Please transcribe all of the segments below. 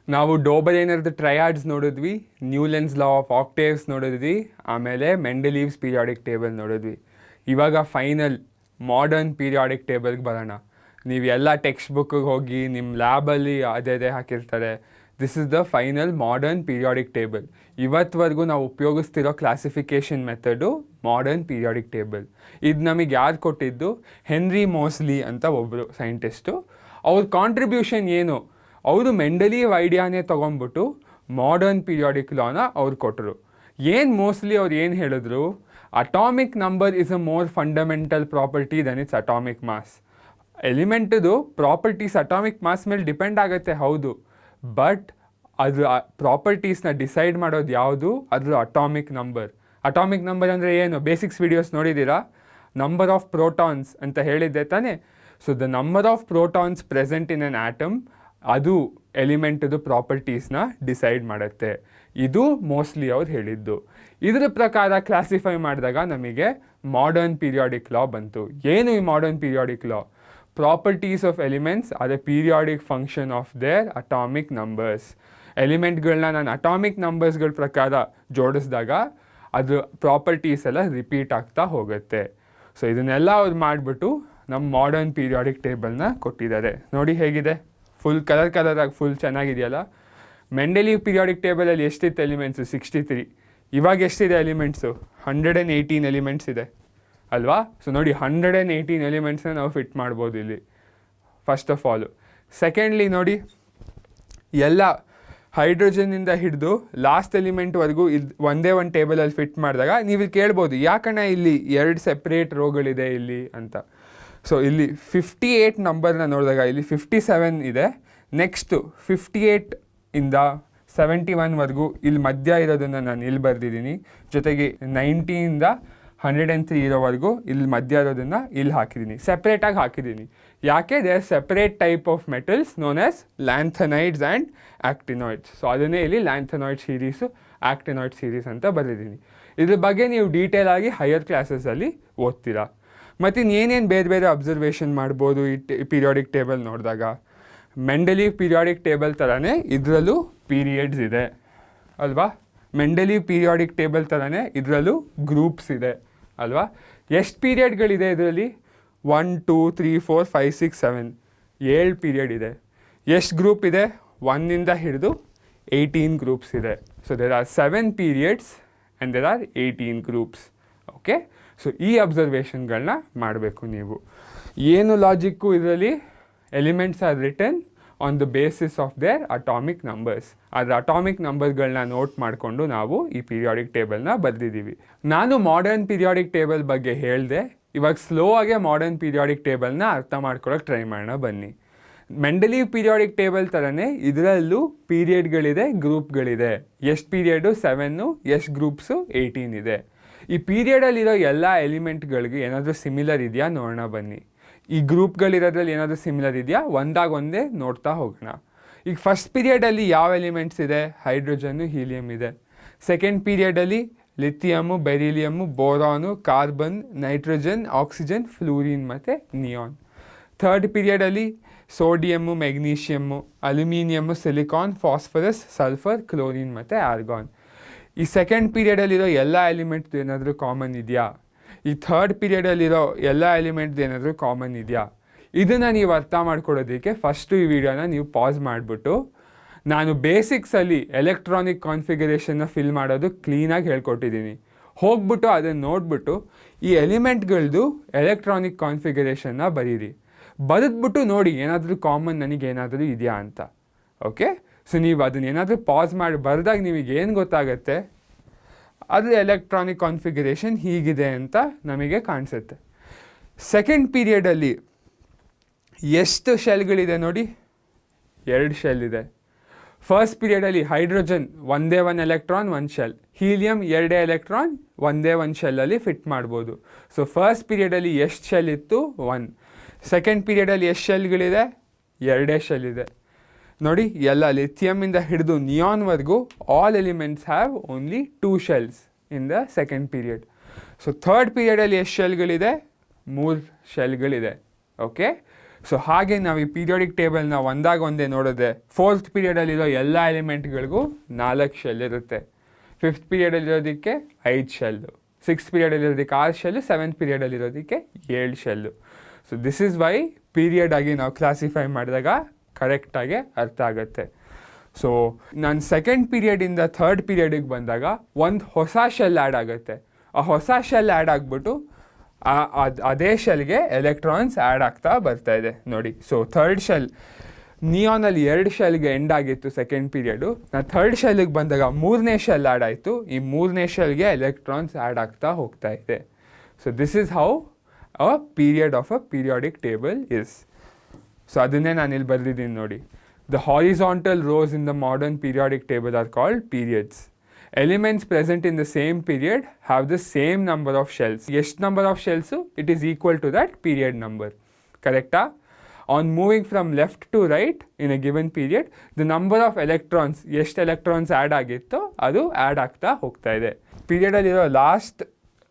ನಾವು ಡೋಬಲೇನರ್ದು ಟ್ರಯಾಡ್ಸ್ ನೋಡಿದ್ವಿ, ನ್ಯೂಲೆನ್ಸ್ law of octaves ನೋಡಿದ್ವಿ, ಆಮೇಲೆ ಮೆಂಡೆಲೀವ್ಸ್ ಪೀರಿಯಾಡಿಕ್ ಟೇಬಲ್ ನೋಡಿದ್ವಿ. ಇವಾಗ ಫೈನಲ್ ಮಾಡರ್ನ್ ಪೀರಿಯಾಡಿಕ್ ಟೇಬಲ್ಗೆ ಬರೋಣ. ನೀವು ಎಲ್ಲ ಟೆಕ್ಸ್ಟ್ ಬುಕ್ಕಿಗೆ ಹೋಗಿ ನಿಮ್ಮ ಲ್ಯಾಬಲ್ಲಿ ಅದೇ ಹಾಕಿರ್ತಾರೆ. This is the final modern periodic table. ಇವತ್ತವರೆಗೂ ನಾವು ಉಪಯೋಗಿಸ್ತಿರೋ classification method modern periodic table. ಇದು ನಮಗೆ ಯಾರು ಕೊಟ್ಟಿದ್ದು? ಹೆನ್ರಿ ಮೋಸ್ಲಿ ಅಂತ ಒಬ್ಬರು ಸೈಂಟಿಸ್ಟು. ಅವ್ರ ಕಾಂಟ್ರಿಬ್ಯೂಷನ್ ಏನು? ಅವರು ಮೆಂಡಲೀವ್ ಐಡಿಯಾನೇ ತೊಗೊಂಡ್ಬಿಟ್ಟು ಮಾಡರ್ನ್ ಪೀರಿಯಾಡಿಕ್ ಲಾನ ಅವ್ರು ಕೊಟ್ಟರು. ಏನು ಮೋಸ್ಟ್ಲಿ ಅವ್ರು ಏನು ಹೇಳಿದ್ರು? Atomic number is a more fundamental property than its atomic mass. ಎಲಿಮೆಂಟದು ಪ್ರಾಪರ್ಟೀಸ್ ಅಟಾಮಿಕ್ ಮಾಸ್ ಮೇಲೆ ಡಿಪೆಂಡ್ ಆಗುತ್ತೆ, ಹೌದು, ಬಟ್ ಅದ್ರ ಪ್ರಾಪರ್ಟೀಸ್ನ ಡಿಸೈಡ್ ಮಾಡೋದು ಯಾವುದು? ಅದ್ರ ಅಟಾಮಿಕ್ ನಂಬರ್. ಅಟಾಮಿಕ್ ನಂಬರ್ ಅಂದರೆ ಏನು? ಬೇಸಿಕ್ಸ್ ವಿಡಿಯೋಸ್ ನೋಡಿದ್ದೀರಾ? ನಂಬರ್ ಆಫ್ ಪ್ರೋಟಾನ್ಸ್ ಅಂತ ಹೇಳಿದ್ದೆ ತಾನೇ. So the number of protons present in an atom, ಅದು ಎಲಿಮೆಂಟದು ಪ್ರಾಪರ್ಟೀಸ್ನ ಡಿಸೈಡ್ ಮಾಡುತ್ತೆ. ಇದು ಮೋಸ್ಟ್ಲಿ ಅವ್ರು ಹೇಳಿದ್ದು. ಇದರ ಪ್ರಕಾರ ಕ್ಲಾಸಿಫೈ ಮಾಡಿದಾಗ ನಮಗೆ ಮಾಡರ್ನ್ ಪೀರಿಯಾಡಿಕ್ ಲಾ ಬಂತು. ಏನು ಈ modern periodic law? Properties of elements are a periodic function of their atomic numbers. ಎಲಿಮೆಂಟ್ಗಳನ್ನ ನಾನು ಅಟಾಮಿಕ್ ನಂಬರ್ಸ್ಗಳ ಪ್ರಕಾರ ಜೋಡಿಸಿದಾಗ ಅದು ಪ್ರಾಪರ್ಟೀಸ್ ಎಲ್ಲ ರಿಪೀಟ್ ಆಗ್ತಾ ಹೋಗುತ್ತೆ. ಸೊ ಇದನ್ನೆಲ್ಲ ಅವ್ರು ಮಾಡಿಬಿಟ್ಟು ನಮ್ಮ ಮಾಡರ್ನ್ ಪೀರಿಯಾಡಿಕ್ ಟೇಬಲ್ನ ಕೊಟ್ಟಿದ್ದಾರೆ. ನೋಡಿ ಹೇಗಿದೆ, ಫುಲ್ ಕಲರಾಗಿ ಫುಲ್ ಚೆನ್ನಾಗಿದೆಯಲ್ಲ. ಮೆಂಡೆಲೀವ್ ಪೀರಿಯಾಡಿಕ್ ಟೇಬಲಲ್ಲಿ ಎಷ್ಟಿತ್ತು ಎಲಿಮೆಂಟ್ಸು? 63. ಇವಾಗ ಎಷ್ಟಿದೆ ಎಲಿಮೆಂಟ್ಸು? 118 ಎಲಿಮೆಂಟ್ಸ್ ಇದೆ ಅಲ್ವಾ? ಸೊ ನೋಡಿ 118 ಎಲಿಮೆಂಟ್ಸ್ನ ನಾವು ಫಿಟ್ ಮಾಡ್ಬೋದು ಇಲ್ಲಿ, ಫಸ್ಟ್ ಆಫ್ ಆಲು. ಸೆಕೆಂಡ್ಲಿ ನೋಡಿ, ಎಲ್ಲ ಹೈಡ್ರೋಜನ್ನಿಂದ ಹಿಡಿದು ಲಾಸ್ಟ್ ಎಲಿಮೆಂಟ್ವರೆಗೂ ಇದು ಒಂದೇ ಒಂದು ಟೇಬಲಲ್ಲಿ ಫಿಟ್ ಮಾಡಿದಾಗ ನೀವು ಕೇಳ್ಬೋದು, ಯಾಕಣ್ಣ ಇಲ್ಲಿ 2 ಸೆಪ್ರೇಟ್ ರೋಗಳಿದೆ ಇಲ್ಲಿ ಅಂತ. ಸೊ ಇಲ್ಲಿ 58 ನಂಬರ್ನ ನೋಡಿದಾಗ ಇಲ್ಲಿ 57 ಇದೆ. ನೆಕ್ಸ್ಟು 58 ಇಂದ 71ವರೆಗೂ ಇಲ್ಲಿ ಮಧ್ಯ ಇರೋದನ್ನು ನಾನು ಇಲ್ಲಿ ಬರೆದಿದ್ದೀನಿ. ಜೊತೆಗೆ 90ಇಂದ 103 ಇರೋವರೆಗೂ ಇಲ್ಲಿ ಮಧ್ಯ ಇರೋದನ್ನು ಇಲ್ಲಿ ಹಾಕಿದ್ದೀನಿ, ಸೆಪ್ರೇಟಾಗಿ ಹಾಕಿದ್ದೀನಿ. ಯಾಕೆ? They are separate type of metals known as lanthanides and actinides. So ಅದನ್ನೇ ಇಲ್ಲಿ ಲ್ಯಾಂಥನಾಯ್ಡ್ ಸೀರೀಸು, ಆ್ಯಕ್ಟಿನಾಯ್ಡ್ ಸೀರೀಸ್ ಅಂತ ಬರೆದಿದ್ದೀನಿ. ಇದ್ರ ಬಗ್ಗೆ ನೀವು ಡೀಟೇಲ್ ಆಗಿ ಹೈಯರ್ ಕ್ಲಾಸಸಲ್ಲಿ ಓದ್ತೀರಾ. ಮತ್ತು ಇನ್ನೇನೇನು ಬೇರೆ ಬೇರೆ ಅಬ್ಸರ್ವೇಷನ್ ಮಾಡ್ಬೋದು ಈ ಪೀರಿಯಾಡಿಕ್ ಟೇಬಲ್ ನೋಡಿದಾಗ? ಮೆಂಡೆಲೀವ್ ಪೀರಿಯಾಡಿಕ್ ಟೇಬಲ್ ಥರನೇ ಇದರಲ್ಲೂ ಪೀರಿಯಡ್ಸ್ ಇದೆ ಅಲ್ವಾ? ಮೆಂಡೆಲೀವ್ ಪೀರಿಯಾಡಿಕ್ ಟೇಬಲ್ ಥರನೇ ಇದರಲ್ಲೂ ಗ್ರೂಪ್ಸ್ ಇದೆ ಅಲ್ವಾ? ಎಷ್ಟು ಪೀರಿಯಡ್ಗಳಿದೆ ಇದರಲ್ಲಿ? 1 2 3 4 5 6 7 7 ಪೀರಿಯಡ್ ಇದೆ. ಎಷ್ಟು ಗ್ರೂಪ್ ಇದೆ? 1ಇಂದ ಹಿಡಿದು 18 ಗ್ರೂಪ್ಸ್ ಇದೆ. So there are 7 periods and there are 18 groups. Okay, so ಈ ಅಬ್ಸರ್ವೇಷನ್ಗಳನ್ನ ಮಾಡಬೇಕು ನೀವು. ಏನು ಲಾಜಿಕ್ಕು ಇದರಲ್ಲಿ? Elements are written on the basis of their atomic numbers. ಅದರ ಅಟಾಮಿಕ್ ನಂಬರ್ಗಳನ್ನ ನೋಟ್ ಮಾಡಿಕೊಂಡು ನಾವು ಈ ಪೀರಿಯಾಡಿಕ್ ಟೇಬಲ್ನ ಬರೆದಿದ್ದೀವಿ. ನಾನು ಮಾಡರ್ನ್ ಪೀರಿಯಾಡಿಕ್ ಟೇಬಲ್ ಬಗ್ಗೆ ಹೇಳಿದೆ. ಇವಾಗ ಸ್ಲೋ ಆಗಿ ಮಾಡರ್ನ್ ಪೀರಿಯಾಡಿಕ್ ಟೇಬಲ್ನ ಅರ್ಥ ಮಾಡ್ಕೊಳ್ಳೋಕೆ ಟ್ರೈ ಮಾಡೋಣ ಬನ್ನಿ. ಮೆಂಡೆಲೀವ್ ಪೀರಿಯಾಡಿಕ್ ಟೇಬಲ್ ಥರನೇ ಇದರಲ್ಲೂ ಪೀರಿಯಡ್ಗಳಿದೆ, ಗ್ರೂಪ್ಗಳಿದೆ. ಎಷ್ಟು ಪೀರಿಯಡು? 7. ಎಷ್ಟು ಗ್ರೂಪ್ಸು? 18 ಇದೆ. ಈ ಪೀರಿಯಡಲ್ಲಿರೋ ಎಲ್ಲ ಎಲಿಮೆಂಟ್ಗಳಿಗೆ ಏನಾದರೂ ಸಿಮಿಲರ್ ಇದೆಯಾ ನೋಡೋಣ ಬನ್ನಿ. ಈ ಗ್ರೂಪ್ಗಳಿರೋದ್ರಲ್ಲಿ ಏನಾದರೂ ಸಿಮಿಲರ್ ಇದೆಯಾ? ಒಂದೇ ನೋಡ್ತಾ ಹೋಗೋಣ. ಈಗ ಫಸ್ಟ್ ಪೀರಿಯಡಲ್ಲಿ ಯಾವ ಎಲಿಮೆಂಟ್ಸ್ ಇದೆ? ಹೈಡ್ರೋಜನ್ನು, ಹೀಲಿಯಮ್ ಇದೆ. ಸೆಕೆಂಡ್ ಪೀರಿಯಡಲ್ಲಿ lithium, beryllium, boron, carbon, nitrogen, oxygen, fluorine ಮತ್ತು ನಿಯಾನ್. ಥರ್ಡ್ ಪೀರಿಯಡಲ್ಲಿ sodium, magnesium, aluminium, silicon, phosphorus, sulphur, chlorine ಮತ್ತು ಆರ್ಗಾನ್. ಈ ಸೆಕೆಂಡ್ ಪೀರಿಯಡಲ್ಲಿರೋ ಎಲ್ಲ ಎಲಿಮೆಂಟ್ಸ್ ಏನಾದರೂ ಕಾಮನ್ ಇದೆಯಾ? ಈ ಥರ್ಡ್ ಪೀರಿಯಡಲ್ಲಿರೋ ಎಲ್ಲ ಎಲಿಮೆಂಟ್ಸ್ ಏನಾದರೂ ಕಾಮನ್ ಇದೆಯಾ? ಇದನ್ನು ನೀವು ಅರ್ಥ ಮಾಡ್ಕೊಳ್ಳೋದಕ್ಕೆ ಫಸ್ಟು ಈ ವಿಡಿಯೋನ ನೀವು ಪಾಸ್ ಮಾಡಿಬಿಟ್ಟು ನಾನು ಬೇಸಿಕ್ಸಲ್ಲಿ ಎಲೆಕ್ಟ್ರಾನಿಕ್ ಕಾನ್ಫಿಗರೇಷನ್ನ ಫಿಲ್ ಮಾಡೋದು ಕ್ಲೀನಾಗಿ ಹೇಳ್ಕೊಟ್ಟಿದ್ದೀನಿ. ಹೋಗ್ಬಿಟ್ಟು ಅದನ್ನು ನೋಡಿಬಿಟ್ಟು ಈ ಎಲಿಮೆಂಟ್ಗಳದ್ದು ಎಲೆಕ್ಟ್ರಾನಿಕ್ ಕಾನ್ಫಿಗರೇಷನ್ನ ಬರೀರಿ. ಬರೆದ್ಬಿಟ್ಟು ನೋಡಿ ಏನಾದರೂ ಕಾಮನ್ ನನಗೇನಾದರೂ ಇದೆಯಾ ಅಂತ. ಓಕೆ, ಸೊ ನೀವು ಅದನ್ನ ಏನಾದರೂ ಪಾಸ್ ಮಾಡಿ ಬರೆದಾಗ ನಿಮಗೇನು ಗೊತ್ತಾಗುತ್ತೆ? ಅದು ಎಲೆಕ್ಟ್ರಾನಿಕ್ ಕಾನ್ಫಿಗರೇಷನ್ ಹೀಗಿದೆ ಅಂತ ನಮಗೆ ಕಾಣಿಸುತ್ತೆ. ಸೆಕೆಂಡ್ ಪೀರಿಯಡಲ್ಲಿ ಎಷ್ಟು ಶೆಲ್ಗಳಿದೆ ನೋಡಿ? 2 ಶೆಲ್ ಇದೆ. ಫಸ್ಟ್ ಪೀರಿಯಡಲ್ಲಿ ಹೈಡ್ರೋಜನ್ ಒಂದೇ 1 ಎಲೆಕ್ಟ್ರಾನ್ 1 ಶೆಲ್, ಹೀಲಿಯಮ್ 2 ಎಲೆಕ್ಟ್ರಾನ್ ಒಂದೇ 1 ಶೆಲ್ಲಲ್ಲಿ ಫಿಟ್ ಮಾಡ್ಬೋದು. ಸೊ ಫಸ್ಟ್ ಪೀರಿಯಡಲ್ಲಿ ಎಷ್ಟು ಶೆಲ್ ಇತ್ತು? 1. ಸೆಕೆಂಡ್ ಪೀರಿಯಡಲ್ಲಿ ಎಷ್ಟು ಶೆಲ್ಗಳಿದೆ? 2 ಶೆಲ್ ಇದೆ. ನೋಡಿ, ಎಲ್ಲ ಲಿಥಿಯಮಿಂದ ಹಿಡಿದು ನಿಯಾನ್ವರೆಗೂ all elements have only 2 shells in the second period. So third ಪೀರಿಯಡಲ್ಲಿ ಎಷ್ಟು ಶೆಲ್ಗಳಿದೆ? 3 ಶೆಲ್ಗಳಿದೆ. ಓಕೆ, ಸೊ ಹಾಗೆ ನಾವು ಈ ಪೀರಿಯಾಡಿಕ್ ಟೇಬಲ್ನ ಒಂದೇ ನೋಡಿದ್ರೆ 4th ಪೀರಿಯಡಲ್ಲಿರೋ ಎಲ್ಲ ಎಲಿಮೆಂಟ್ಗಳಿಗೂ 4 ಶೆಲ್ ಇರುತ್ತೆ. 5th ಪೀರಿಯಡಲ್ಲಿರೋದಕ್ಕೆ 5 ಶೆಲ್ಲು, 6th ಪೀರಿಯಡಲ್ಲಿರೋದಕ್ಕೆ 6 ಶೆಲ್ಲು, 7th ಪೀರಿಯಡಲ್ಲಿರೋದಕ್ಕೆ 7 shell. So this is why period ಆಗಿ ನಾವು ಕ್ಲಾಸಿಫೈ ಮಾಡಿದಾಗ ಕರೆಕ್ಟಾಗಿ ಅರ್ಥ ಆಗುತ್ತೆ. ಸೊ ನಾನು 2nd ಪೀರಿಯಡಿಂದ 3rd ಪೀರಿಯಡಿಗೆ ಬಂದಾಗ ಒಂದು ಹೊಸ ಶೆಲ್ ಆ್ಯಡ್ ಆಗುತ್ತೆ. ಆ ಹೊಸ ಶೆಲ್ ಆ್ಯಡ್ ಆಗಿಬಿಟ್ಟು ಅದೇ ಶೆಲ್ಗೆ ಎಲೆಕ್ಟ್ರಾನ್ಸ್ ಆ್ಯಡ್ ಆಗ್ತಾ ಬರ್ತಾ ಇದೆ ನೋಡಿ. ಸೊ 3rd ಶೆಲ್ ನಿಯಾನಲ್ಲಿ 2 ಶೆಲ್ಗೆ ಎಂಡ್ ಆಗಿತ್ತು 2nd ಪೀರಿಯಡು. ನಾನು 3rd ಶೆಲ್ಗೆ ಬಂದಾಗ 3ನೇ ಶೆಲ್ ಆ್ಯಡ್ ಆಯಿತು. ಈ 3ನೇ ಶೆಲ್ಗೆ ಎಲೆಕ್ಟ್ರಾನ್ಸ್ ಆ್ಯಡ್ ಆಗ್ತಾ ಹೋಗ್ತಾ ಇದೆ. So this is how a period of a periodic table is. So ಅದನ್ನೇ ನಾನು ಇಲ್ಲಿ ಬರೆದಿದ್ದೀನಿ ನೋಡಿ. The horizontal rows in the modern periodic table are called periods. Elements present in the same period have the same number of shells. ಎಷ್ಟು number of shells? It is equal to that period number. Correct? On moving from left to right in a given period, the number of electrons, ಎಷ್ಟು electrons add ಆಗಿತ್ತೋ ಅದು add ಆಗ್ತಾ ಹೋಗ್ತಾ ಇದೆ. ಪೀರಿಯಡಲ್ಲಿರೋ last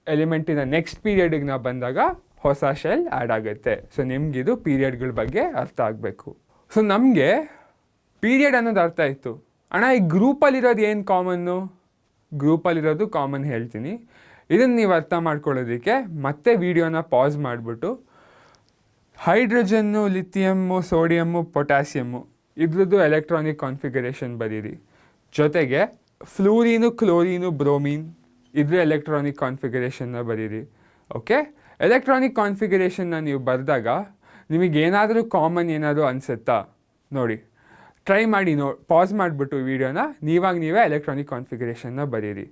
ಎಲಿಮೆಂಟಿನ next ಪೀರಿಯಡಿಗೆ ನಾವು ಬಂದಾಗ ಹೊಸ shell add ಆಗುತ್ತೆ. So ನಿಮಗಿದು ಪೀರಿಯಡ್ಗಳ ಬಗ್ಗೆ ಅರ್ಥ ಆಗಬೇಕು. ಸೊ ನಮಗೆ ಪೀರಿಯಡ್ ಅನ್ನೋದು ಅರ್ಥ ಆಯಿತು. ಅಣ್ಣ ಈ ಗ್ರೂಪಲ್ಲಿರೋದು ಏನು ಕಾಮನ್ನು? ಗ್ರೂಪಲ್ಲಿರೋದು ಕಾಮನ್ ಹೇಳ್ತೀನಿ. ಇದನ್ನು ನೀವು ಅರ್ಥ ಮಾಡ್ಕೊಳ್ಳೋದಕ್ಕೆ ಮತ್ತೆ ವಿಡಿಯೋನ ಪಾಸ್ ಮಾಡಿಬಿಟ್ಟು ಹೈಡ್ರೋಜನ್ನು, ಲಿಥಿಯಮ್ಮು, ಸೋಡಿಯಮ್ಮು, ಪೊಟ್ಯಾಸಿಯಮ್ಮು ಇದ್ರದ್ದು ಎಲೆಕ್ಟ್ರಾನಿಕ್ ಕಾನ್ಫಿಗರೇಷನ್ ಬರೀರಿ. ಜೊತೆಗೆ ಫ್ಲೂರೀನು, ಕ್ಲೋರೀನು, ಬ್ರೋಮೀನ್ ಇದ್ರ ಎಲೆಕ್ಟ್ರಾನಿಕ್ ಕಾನ್ಫಿಗರೇಷನ್ನ ಬರೀರಿ. ಓಕೆ, ಎಲೆಕ್ಟ್ರಾನಿಕ್ ಕಾನ್ಫಿಗರೇಷನ್ನ ನೀವು ಬರೆದಾಗ ನಿಮಗೇನಾದರೂ ಕಾಮನ್ ಏನಾದರೂ ಅನಿಸುತ್ತಾ ನೋಡಿ. ಟ್ರೈ ಮಾಡಿ ಪಾಸ್ ಮಾಡಿಬಿಟ್ಟು ವಿಡಿಯೋನ ನೀವೇ ಎಲೆಕ್ಟ್ರಾನಿಕ್ ಕಾನ್ಫಿಗರೇಷನ್ನ ಬರೀರಿ.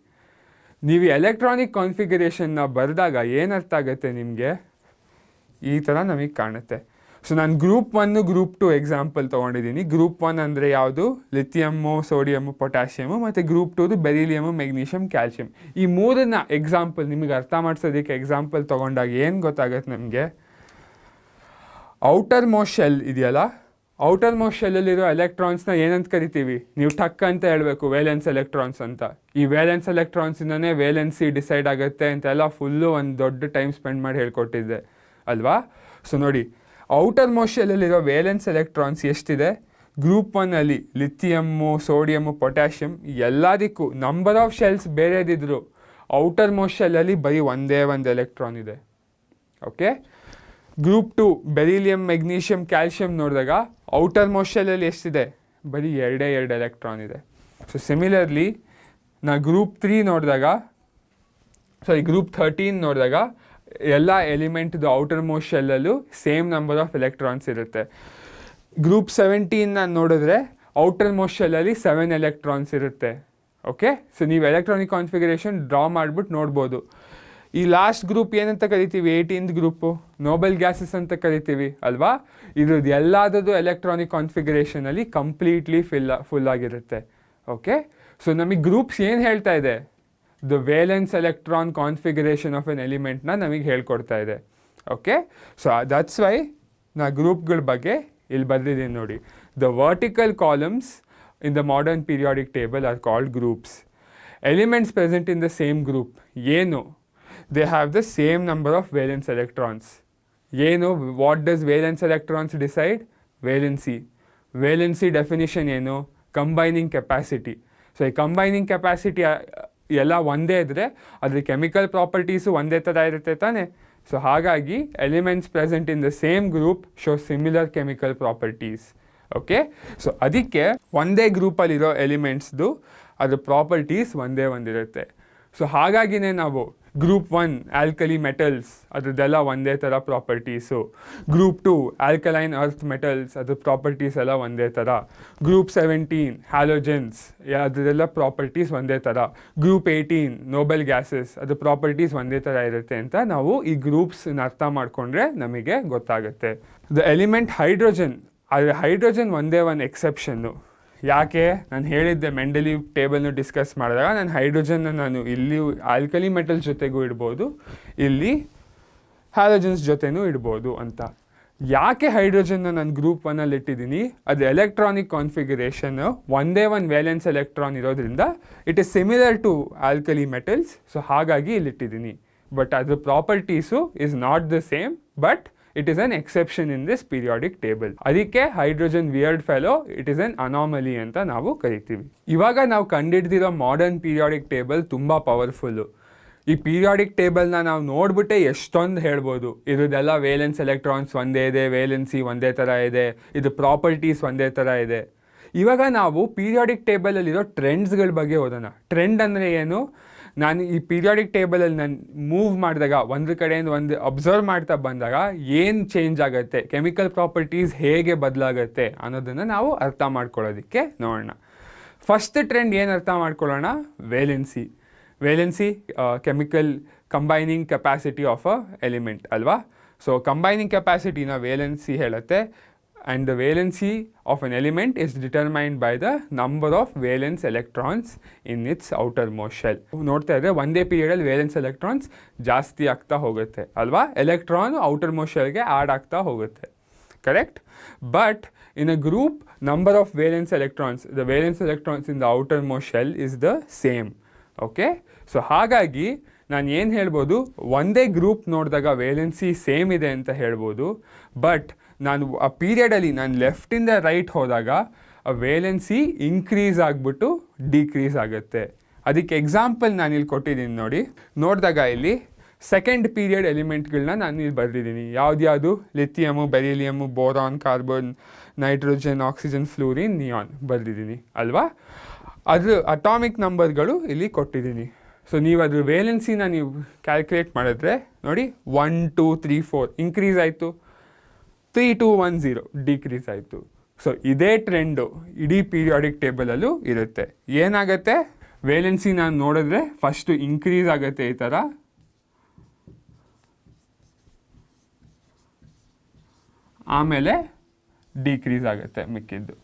ನೀವು ಎಲೆಕ್ಟ್ರಾನಿಕ್ ಕಾನ್ಫಿಗರೇಷನ್ನ ಬರೆದಾಗ ಏನರ್ಥ ಆಗುತ್ತೆ ನಿಮಗೆ? ಈ ಥರ ನಮಗೆ ಕಾಣುತ್ತೆ. ಸೊ ನಾನು ಗ್ರೂಪ್ 1, ಗ್ರೂಪ್ 2 ಎಕ್ಸಾಂಪಲ್ ತೊಗೊಂಡಿದ್ದೀನಿ. ಗ್ರೂಪ್ 1 ಅಂದರೆ ಯಾವುದು? ಲಿಥಿಯಮ್ಮು, ಸೋಡಿಯಮ್ಮು, ಪೊಟ್ಯಾಷಿಯಮು, ಮತ್ತು ಗ್ರೂಪ್ 2 ಬೆರಿಲಿಯಮು, ಮೆಗ್ನೀಷಿಯಮ್, ಕ್ಯಾಲ್ಶಿಯಮ್. ಈ ಮೂರನ್ನ ಎಕ್ಸಾಂಪಲ್ ನಿಮಗೆ ಅರ್ಥ ಮಾಡಿಸೋದಕ್ಕೆ ಎಕ್ಸಾಂಪಲ್ ತೊಗೊಂಡಾಗ ಏನು ಗೊತ್ತಾಗುತ್ತೆ ನಮಗೆ? ಔಟರ್ ಮೋಸ್ಟ್ ಶೆಲ್ ಇದೆಯಲ್ಲ, ಔಟರ್ ಮೋಸ್ಟ್ ಶೆಲ್ಲಲ್ಲಿರೋ ಎಲೆಕ್ಟ್ರಾನ್ಸ್ನ ಏನಂತ ಕರಿತೀವಿ? ನೀವು ಟಕ್ ಅಂತ ಹೇಳಬೇಕು, ವೇಲೆನ್ಸ್ ಎಲೆಕ್ಟ್ರಾನ್ಸ್ ಅಂತ. ಈ ವೇಲೆನ್ಸ್ ಎಲೆಕ್ಟ್ರಾನ್ಸಿಂದನೇ ವೇಲೆನ್ಸಿ ಡಿಸೈಡ್ ಆಗುತ್ತೆ ಅಂತೆಲ್ಲ ಫುಲ್ಲು ಒಂದು ದೊಡ್ಡ ಟೈಮ್ ಸ್ಪೆಂಡ್ ಮಾಡಿ ಹೇಳ್ಕೊಟ್ಟಿದ್ದೆ ಅಲ್ವಾ? ಸೊ ನೋಡಿ, ಔಟರ್ ಮೋಸ್ಟ್ ಶೆಲ್ಲಲ್ಲಿರೋ ವೇಲೆನ್ಸ್ ಎಲೆಕ್ಟ್ರಾನ್ಸ್ ಎಷ್ಟಿದೆ? ಗ್ರೂಪ್ 1ಅಲ್ಲಿ ಲಿಥಿಯಮ್ಮು, ಸೋಡಿಯಮ್ಮು, ಪೊಟ್ಯಾಷಿಯಮ್ ಎಲ್ಲದಕ್ಕೂ ನಂಬರ್ ಆಫ್ ಶೆಲ್ಸ್ ಬೇರೆದಿದ್ರು ಔಟರ್ ಮೋಸ್ಟ್ ಶೆಲ್ಲಲ್ಲಿ ಬರೀ ಒಂದೇ ಒಂದು ಎಲೆಕ್ಟ್ರಾನ್ ಇದೆ. Okay, group 2 beryllium, magnesium, calcium ನೋಡಿದಾಗ ಔಟರ್ ಮೋಸ್ಟ್ ಶೆಲ್ಲಲ್ಲಿ ಎಷ್ಟಿದೆ? ಬರೀ 2 ಎಲೆಕ್ಟ್ರಾನ್ ಇದೆ. ಸೊ ಸಿಮಿಲರ್ಲಿ ಗ್ರೂಪ್ 3 ನೋಡಿದಾಗ, ಗ್ರೂಪ್ 13 ನೋಡಿದಾಗ ಎಲ್ಲ ಎಲಿಮೆಂಟ್ದು ಔಟರ್ ಮೋಸ್ಟ್ ಶೆಲ್ಲಲ್ಲೂ ಸೇಮ್ ನಂಬರ್ ಆಫ್ ಎಲೆಕ್ಟ್ರಾನ್ಸ್ ಇರುತ್ತೆ. ಗ್ರೂಪ್ 17 ನೋಡಿದ್ರೆ ಔಟರ್ ಮೋಸ್ಟ್ ಶೆಲ್ಲಲ್ಲಿ 7 ಎಲೆಕ್ಟ್ರಾನ್ಸ್ ಇರುತ್ತೆ. ಓಕೆ, ಸೊ ನೀವು ಎಲೆಕ್ಟ್ರಾನಿಕ್ ಕಾನ್ಫಿಗರೇಷನ್ ಡ್ರಾ ಮಾಡಿಬಿಟ್ಟು ನೋಡ್ಬೋದು. ಈ ಲಾಸ್ಟ್ ಗ್ರೂಪ್ ಏನಂತ ಕರಿತೀವಿ? 18th ಗ್ರೂಪು ನೋಬಲ್ ಗ್ಯಾಸಸ್ ಅಂತ ಕರಿತೀವಿ ಅಲ್ವಾ? ಇದ್ರದ್ದು ಎಲ್ಲದರದ್ದು ಎಲೆಕ್ಟ್ರಾನಿಕ್ ಕಾನ್ಫಿಗರೇಷನಲ್ಲಿ ಕಂಪ್ಲೀಟ್ಲಿ ಫುಲ್ ಆಗಿರುತ್ತೆ. ಓಕೆ, ಸೊ ನಮಗೆ ಗ್ರೂಪ್ಸ್ ಏನು ಹೇಳ್ತಾ ಇದೆ? The valence electron configuration of an ಎಲಿಮೆಂಟ್ನ ನಮಗೆ ಹೇಳ್ಕೊಡ್ತಾ ಇದೆ. ಓಕೆ, ಸೊ ದಟ್ಸ್ ವೈ ನಾ ಗ್ರೂಪ್ಗಳ ಬಗ್ಗೆ ಇಲ್ಲಿ ಬರೆದಿದ್ದೀನಿ ನೋಡಿ. The vertical columns in the modern periodic table are called groups. Elements present in the same group ಏನು? They have the same number of valence electrons. ಏನು? What does valence electrons decide? Valency. Valency definition ಏನು? Combining capacity. So ಈ combining capacity ಎಲ್ಲ ಒಂದೇ ಇದ್ದರೆ ಅದ್ರ chemical properties ಒಂದೇ ಥರ ಇರುತ್ತೆ ತಾನೆ. ಸೊ ಹಾಗಾಗಿ elements present in the same group show similar chemical properties. Okay, so ಅದಕ್ಕೆ ಒಂದೇ ಗ್ರೂಪಲ್ಲಿರೋ ಎಲಿಮೆಂಟ್ಸ್ದು ಅದ್ರ ಪ್ರಾಪರ್ಟೀಸ್ ಒಂದಿರುತ್ತೆ. ಸೊ ಹಾಗಾಗಿನೇ ನಾವು ಗ್ರೂಪ್ 1 ಆಲ್ಕಲಿ ಮೆಟಲ್ಸ್ ಅದ್ರದ್ದೆಲ್ಲ ಒಂದೇ ಥರ properties. Group 2 alkaline earth metals ಅದ್ರ ಪ್ರಾಪರ್ಟೀಸ್ ಎಲ್ಲ ಒಂದೇ ಥರ. ಗ್ರೂಪ್ 17 ಹ್ಯಾಲೋಜನ್ಸ್ ಅದರದೆಲ್ಲ ಪ್ರಾಪರ್ಟೀಸ್ ಒಂದೇ ಥರ. ಗ್ರೂಪ್ 18 ನೋಬಲ್ ಗ್ಯಾಸಸ್ ಅದ್ರ ಪ್ರಾಪರ್ಟೀಸ್ ಒಂದೇ ಥರ ಇರುತ್ತೆ ಅಂತ ನಾವು ಈ ಗ್ರೂಪ್ಸ್ನ ಅರ್ಥ ಮಾಡಿಕೊಂಡ್ರೆ ನಮಗೆ ಗೊತ್ತಾಗುತ್ತೆ. ದ ಎಲಿಮೆಂಟ್ ಹೈಡ್ರೋಜನ್, ಆದರೆ ಹೈಡ್ರೋಜನ್ ಒಂದೇ ಒಂದು ಎಕ್ಸೆಪ್ಷನ್ನು. ಯಾಕೆ? ನಾನು ಹೇಳಿದ್ದೆ ಮೆಂಡಲೀವ್ ಟೇಬಲ್ನ ಡಿಸ್ಕಸ್ ಮಾಡಿದಾಗ ನಾನು ಹೈಡ್ರೋಜನ್ನ ನಾನು ಇಲ್ಲಿ ಆಲ್ಕಲಿ ಮೆಟಲ್ಸ್ ಜೊತೆಗೂ ಇಡ್ಬೋದು, ಇಲ್ಲಿ ಹ್ಯಾಲೋಜನ್ಸ್ ಜೊತೆನೂ ಇಡ್ಬೋದು ಅಂತ. ಯಾಕೆ ಹೈಡ್ರೋಜನ್ನ ನಾನು ಗ್ರೂಪ್ 1ಅಲ್ಲಿ ಇಟ್ಟಿದ್ದೀನಿ? ಅದು ಎಲೆಕ್ಟ್ರಾನಿಕ್ ಕಾನ್ಫಿಗರೇಷನ್ ಒಂದೇ ಒಂದು ವೇಲೆನ್ಸ್ ಎಲೆಕ್ಟ್ರಾನ್ ಇರೋದ್ರಿಂದ it is similar to alkali metals. So ಹಾಗಾಗಿ ಇಲ್ಲಿಟ್ಟಿದ್ದೀನಿ. ಬಟ್ ಅದ್ರ properties is not the same, but it is an exception in this periodic table. ಅದಕ್ಕೆ hydrogen weird fellow, it is an anomaly ಅಂತ ನಾವು ಕರಿತೀವಿ. ಇವಾಗ ನಾವು ಕಂಡಿಡ್ದಿರೋ ಮಾಡರ್ನ್ ಪೀರಿಯಾಡಿಕ್ ಟೇಬಲ್ ತುಂಬ ಪವರ್ಫುಲ್ಲು. ಈ ಪೀರಿಯಾಡಿಕ್ ಟೇಬಲ್ನ ನಾವು ನೋಡ್ಬಿಟ್ಟೆ ಎಷ್ಟೊಂದು ಹೇಳ್ಬೋದು. ಇದ್ರದ್ದೆಲ್ಲ ವೇಲೆನ್ಸ್ ಎಲೆಕ್ಟ್ರಾನ್ಸ್ ಒಂದೇ ಇದೆ, ವೇಲೆನ್ಸಿ ಒಂದೇ ಥರ ಇದೆ, ಇದು ಪ್ರಾಪರ್ಟೀಸ್ ಒಂದೇ ಥರ ಇದೆ. ಇವಾಗ ನಾವು ಪೀರಿಯಾಡಿಕ್ ಟೇಬಲಲ್ಲಿರೋ ಟ್ರೆಂಡ್ಸ್ಗಳ ಬಗ್ಗೆ ಓದೋಣ. ಟ್ರೆಂಡ್ ಅಂದರೆ ಏನು? ನಾನು ಈ ಪೀರಿಯಾಡಿಕ್ ಟೇಬಲಲ್ಲಿ ನಾನು ಮೂವ್ ಮಾಡಿದಾಗ, ಒಂದು ಕಡೆಯಿಂದ ಒಂದು ಅಬ್ಸರ್ವ್ ಮಾಡ್ತಾ ಬಂದಾಗ ಏನು ಚೇಂಜ್ ಆಗುತ್ತೆ, ಕೆಮಿಕಲ್ ಪ್ರಾಪರ್ಟೀಸ್ ಹೇಗೆ ಬದಲಾಗುತ್ತೆ ಅನ್ನೋದನ್ನು ನಾವು ಅರ್ಥ ಮಾಡ್ಕೊಳ್ಳೋದಕ್ಕೆ ನೋಡೋಣ. ಫಸ್ಟ್ ಟ್ರೆಂಡ್ ಏನು ಅರ್ಥ ಮಾಡ್ಕೊಳ್ಳೋಣ? Valency. Valency chemical combining capacity of a element ಅಲ್ವಾ? ಸೊ ಕಂಬೈನಿಂಗ್ ಕೆಪಾಸಿಟಿನ ವೇಲೆನ್ಸಿ ಹೇಳುತ್ತೆ. And the valency of an element is determined by the number of valence electrons in its outermost shell. ನೋಡ್ತಾ ಇದ್ರೆ ಒಂದೇ ಪೀರಿಯಡಲ್ಲಿ valence electrons ಜಾಸ್ತಿ ಆಗ್ತಾ ಹೋಗುತ್ತೆ ಅಲ್ವಾ? ಎಲೆಕ್ಟ್ರಾನ್ ಔಟರ್ಮೋಸ್ಟ್ ಶೆಲ್ಗೆ ಆ್ಯಡ್ ಆಗ್ತಾ ಹೋಗುತ್ತೆ, correct? But in a group, number of valence electrons, the valence electrons in the outermost shell is the same. Okay, so ಹಾಗಾಗಿ ನಾನು ಏನು ಹೇಳ್ಬೋದು, ಒಂದೇ ಗ್ರೂಪ್ ನೋಡಿದಾಗ ವೇಲೆನ್ಸಿ ಸೇಮ್ ಇದೆ ಅಂತ ಹೇಳ್ಬೋದು. ಬಟ್ ನಾನು ಆ ಪೀರಿಯಡಲ್ಲಿ ನಾನು ಲೆಫ್ಟಿಂದ ರೈಟ್ ಹೋದಾಗ ಆ ವೇಲೆನ್ಸಿ ಇನ್ಕ್ರೀಸ್ ಆಗಿಬಿಟ್ಟು ಡಿಕ್ರೀಸ್ ಆಗುತ್ತೆ. ಅದಕ್ಕೆ ಎಕ್ಸಾಂಪಲ್ ನಾನು ಇಲ್ಲಿ ಕೊಟ್ಟಿದ್ದೀನಿ ನೋಡಿ. ನೋಡಿದಾಗ ಇಲ್ಲಿ ಸೆಕೆಂಡ್ ಪೀರಿಯಡ್ ಎಲಿಮೆಂಟ್ಗಳನ್ನ ನಾನು ಇಲ್ಲಿ ಬರೆದಿದ್ದೀನಿ. ಯಾವ್ದು? Lithium, beryllium, boron, carbon, nitrogen, oxygen, fluorine, neon ಬರೆದಿದ್ದೀನಿ ಅಲ್ವಾ? ಅದ್ರ ಅಟಾಮಿಕ್ ನಂಬರ್ಗಳು ಇಲ್ಲಿ ಕೊಟ್ಟಿದ್ದೀನಿ. ಸೊ ನೀವು ಅದ್ರ ವೇಲೆನ್ಸಿನ ನೀವು ಕ್ಯಾಲ್ಕುಲೇಟ್ ಮಾಡಿದ್ರೆ ನೋಡಿ, 1 2 3 4 ಇನ್ಕ್ರೀಸ್ ಆಯಿತು, 3 2 1 0 ಡಿಕ್ರೀಸ್ ಆಯಿತು. ಸೊ ಇದೇ ಟ್ರೆಂಡು ಇಡೀ ಪೀರಿಯಾಡಿಕ್ ಟೇಬಲಲ್ಲೂ ಇರುತ್ತೆ. ಏನಾಗುತ್ತೆ? ವೇಲೆನ್ಸಿ ನಾನು ನೋಡಿದ್ರೆ ಫಸ್ಟು ಇನ್ಕ್ರೀಸ್ ಆಗುತ್ತೆ ಈ ಥರ, ಆಮೇಲೆ ಡಿಕ್ರೀಸ್ ಆಗುತ್ತೆ ಮಿಕ್ಕಿದ್ದು.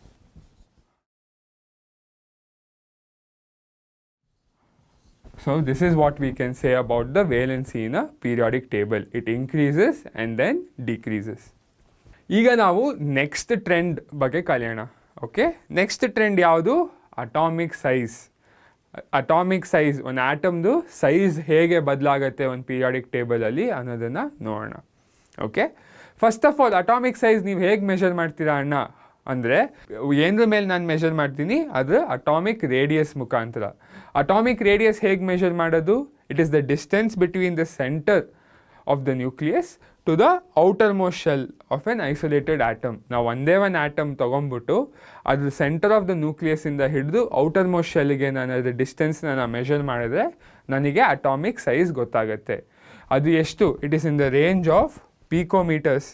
So this is what we can say about the valency in a periodic table. It increases and then decreases. ಈಗ ನಾವು ನೆಕ್ಸ್ಟ್ ಟ್ರೆಂಡ್ ಬಗ್ಗೆ ಕಲಿಯೋಣ. ಓಕೆ, ನೆಕ್ಸ್ಟ್ ಟ್ರೆಂಡ್ ಯಾವುದು? Atomic size. ಅಟಾಮಿಕ್ ಸೈಜ್, ಒಂದು ಆಟಮ್ದು ಸೈಜ್ ಹೇಗೆ ಬದಲಾಗುತ್ತೆ ಒಂದು ಪೀರಿಯಾಡಿಕ್ ಟೇಬಲಲ್ಲಿ ಅನ್ನೋದನ್ನು ನೋಡೋಣ. Okay, first of all atomic size ನೀವು ಹೇಗೆ ಮೆಷರ್ ಮಾಡ್ತೀರಾ ಅಣ್ಣ ಅಂದರೆ, ಏನರ ಮೇಲೆ ನಾನು ಮೆಷರ್ ಮಾಡ್ತೀನಿ, ಅದು ಅಟಾಮಿಕ್ ರೇಡಿಯಸ್ ಮುಖಾಂತರ. ಅಟಾಮಿಕ್ ರೇಡಿಯಸ್ ಹೇಗೆ ಮೆಷರ್ ಮಾಡೋದು? It is the distance between the centre of the nucleus to the outermost shell of an isolated atom. ನಾವು ಒಂದೇ ಒಂದು ಆಟಮ್ ತೊಗೊಂಡ್ಬಿಟ್ಟು ಅದ್ರ ಸೆಂಟರ್ ಆಫ್ ದ ನ್ಯೂಕ್ಲಿಯಸ್ಸಿಂದ ಹಿಡಿದು ಔಟರ್ಮೋಸ್ಟ್ ಶೆಲ್ಗೆ ನಾನು ಅದ್ರ ಡಿಸ್ಟೆನ್ಸ್ನ ನಾನು ಮೆಷರ್ ಮಾಡಿದ್ರೆ ನನಗೆ ಅಟಾಮಿಕ್ ಸೈಜ್ ಗೊತ್ತಾಗುತ್ತೆ. ಅದು ಎಷ್ಟು? It is in the range of picometres.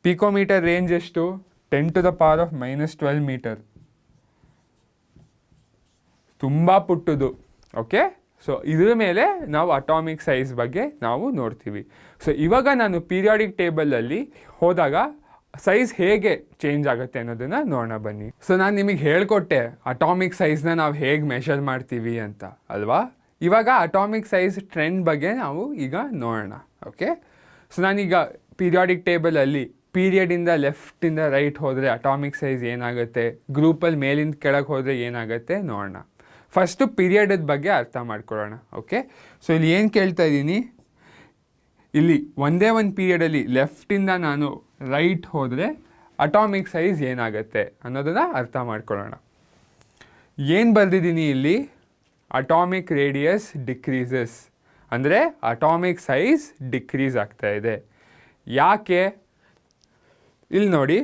Picometre range ಎಷ್ಟು? 10 to the power of -12 metre. ತುಂಬ ಪುಟ್ಟದು. ಓಕೆ, ಸೊ ಇದ್ರ ಮೇಲೆ ನಾವು ಅಟಾಮಿಕ್ ಸೈಜ್ ಬಗ್ಗೆ ನಾವು ನೋಡ್ತೀವಿ. ಸೊ ಇವಾಗ ನಾನು ಪೀರಿಯಾಡಿಕ್ ಟೇಬಲಲ್ಲಿ ಹೋದಾಗ ಸೈಜ್ ಹೇಗೆ ಚೇಂಜ್ ಆಗುತ್ತೆ ಅನ್ನೋದನ್ನು ನೋಡೋಣ ಬನ್ನಿ. ಸೊ ನಾನು ನಿಮಗೆ ಹೇಳ್ಕೊಟ್ಟೆ ಅಟಾಮಿಕ್ ಸೈಜ್ನ ನಾವು ಹೇಗೆ ಮೆಷರ್ ಮಾಡ್ತೀವಿ ಅಂತ ಅಲ್ವಾ? ಇವಾಗ ಅಟಾಮಿಕ್ ಸೈಜ್ ಟ್ರೆಂಡ್ ಬಗ್ಗೆ ನಾವು ಈಗ ನೋಡೋಣ. ಓಕೆ, ಸೊ ನಾನೀಗ ಪೀರಿಯಾಡಿಕ್ ಟೇಬಲಲ್ಲಿ ಪೀರಿಯಡಿಂದ ಲೆಫ್ಟಿಂದ ರೈಟ್ ಹೋದರೆ ಅಟಾಮಿಕ್ ಸೈಜ್ ಏನಾಗುತ್ತೆ, ಗ್ರೂಪಲ್ಲಿ ಮೇಲಿಂದ ಕೆಳಗೆ ಹೋದರೆ ಏನಾಗುತ್ತೆ ನೋಡೋಣ. ಫಸ್ಟು ಪೀರಿಯಡದ ಬಗ್ಗೆ ಅರ್ಥ ಮಾಡ್ಕೊಳ್ಳೋಣ. ಓಕೆ, ಸೊ ಇಲ್ಲಿ ಏನು ಕೇಳ್ತಾ ಇದ್ದೀನಿ, ಇಲ್ಲಿ ಒಂದೇ ಒಂದು ಪೀರಿಯಡಲ್ಲಿ ಲೆಫ್ಟಿಂದ ನಾನು ರೈಟ್ ಹೋದರೆ ಅಟಾಮಿಕ್ ಸೈಜ್ ಏನಾಗುತ್ತೆ ಅನ್ನೋದನ್ನು ಅರ್ಥ ಮಾಡ್ಕೊಳ್ಳೋಣ. ಏನು ಬರೆದಿದ್ದೀನಿ ಇಲ್ಲಿ? ಅಟಾಮಿಕ್ ರೇಡಿಯಸ್ ಡಿಕ್ರೀಸಸ್, ಅಂದರೆ ಅಟಾಮಿಕ್ ಸೈಜ್ ಡಿಕ್ರೀಸ್ ಆಗ್ತಾ ಇದೆ. ಯಾಕೆ? ಇಲ್ಲಿ ನೋಡಿ,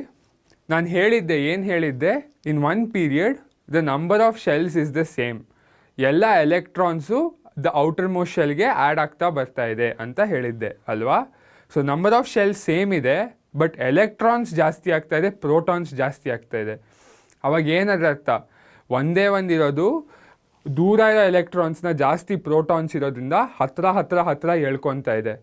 ನಾನು ಹೇಳಿದ್ದೆ, ಏನು ಹೇಳಿದ್ದೆ? In one period the number of shells is the same. ಎಲ್ಲ ಎಲೆಕ್ಟ್ರಾನ್ಸು ದ ಔಟರ್ಮೋಸ್ಟ್ ಶೆಲ್ಗೆ ಆ್ಯಡ್ ಆಗ್ತಾ ಬರ್ತಾ ಇದೆ ಅಂತ ಹೇಳಿದ್ದೆ ಅಲ್ವಾ? So number of shells same ಇದೆ, ಬಟ್ ಎಲೆಕ್ಟ್ರಾನ್ಸ್ ಜಾಸ್ತಿ ಆಗ್ತಾ ಇದೆ, ಪ್ರೋಟಾನ್ಸ್ ಜಾಸ್ತಿ ಆಗ್ತಾ ಇದೆ. ಅವಾಗ ಏನಾದ್ರ ಅರ್ಥ? ಒಂದೇ ಒಂದಿರೋದು ದೂರ ಇರೋ ಎಲೆಕ್ಟ್ರಾನ್ಸ್ನ ಜಾಸ್ತಿ ಪ್ರೋಟಾನ್ಸ್ ಇರೋದ್ರಿಂದ ಹತ್ರ ಎಳ್ಕೊತಾ ಇದೆ.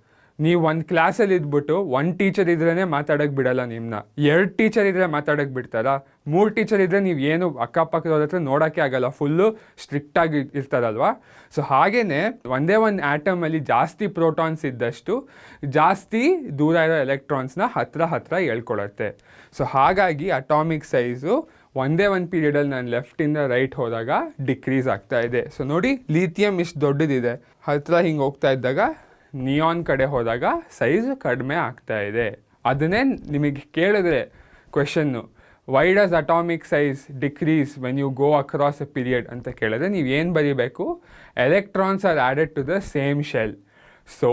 ನೀವು ಒಂದು ಕ್ಲಾಸಲ್ಲಿ ಇದ್ಬಿಟ್ಟು ಒಂದು ಟೀಚರ್ ಇದ್ರೇ ಮಾತಾಡೋಕ್ಕೆ ಬಿಡಲ್ಲ ನಿಮ್ಮನ್ನ. 2 ಟೀಚರ್ ಇದ್ದರೆ ಮಾತಾಡೋಕ್ಕೆ ಬಿಡ್ತಾರಾ? 3 ಟೀಚರ್ ಇದ್ದರೆ ನೀವು ಏನು ಅಕ್ಕಪಕ್ಕದವ್ರ ಹತ್ರ ನೋಡೋಕ್ಕೆ ಆಗಲ್ಲ, ಫುಲ್ಲು ಸ್ಟ್ರಿಕ್ಟಾಗಿ ಇರ್ತಾರಲ್ವ. ಸೊ ಹಾಗೆಯೇ ಒಂದೇ ಒಂದು ಆ್ಯಟಮಲ್ಲಿ ಜಾಸ್ತಿ ಪ್ರೋಟಾನ್ಸ್ ಇದ್ದಷ್ಟು ಜಾಸ್ತಿ ದೂರ ಇರೋ ಎಲೆಕ್ಟ್ರಾನ್ಸ್ನ ಹತ್ರ ಎಳ್ಕೊಳತ್ತೆ. ಸೊ ಹಾಗಾಗಿ ಅಟಾಮಿಕ್ ಸೈಜು ಒಂದೇ ಒಂದು ಪೀರಿಯಡಲ್ಲಿ ನಾನು ಲೆಫ್ಟಿಂದ ರೈಟ್ ಹೋದಾಗ ಡಿಕ್ರೀಸ್ ಆಗ್ತಾ ಇದೆ. ಸೊ ನೋಡಿ, ಲಿಥಿಯಮ್ ಇಷ್ಟು ದೊಡ್ಡದಿದೆ, ಹತ್ತಿರ ಹಿಂಗೆ ಹೋಗ್ತಾ ಇದ್ದಾಗ ನಿಯಾನ್ ಕಡೆ ಹೋದಾಗ ಸೈಜ್ ಕಡಿಮೆ ಆಗ್ತಾ ಇದೆ. ಅದನ್ನೇ ನಿಮಗೆ ಕೇಳಿದ್ರೆ question, why does atomic size decrease when you go across a period ಅಂತ ಕೇಳಿದ್ರೆ ನೀವು ಏನು ಬರೀಬೇಕು, electrons are added to the same shell, so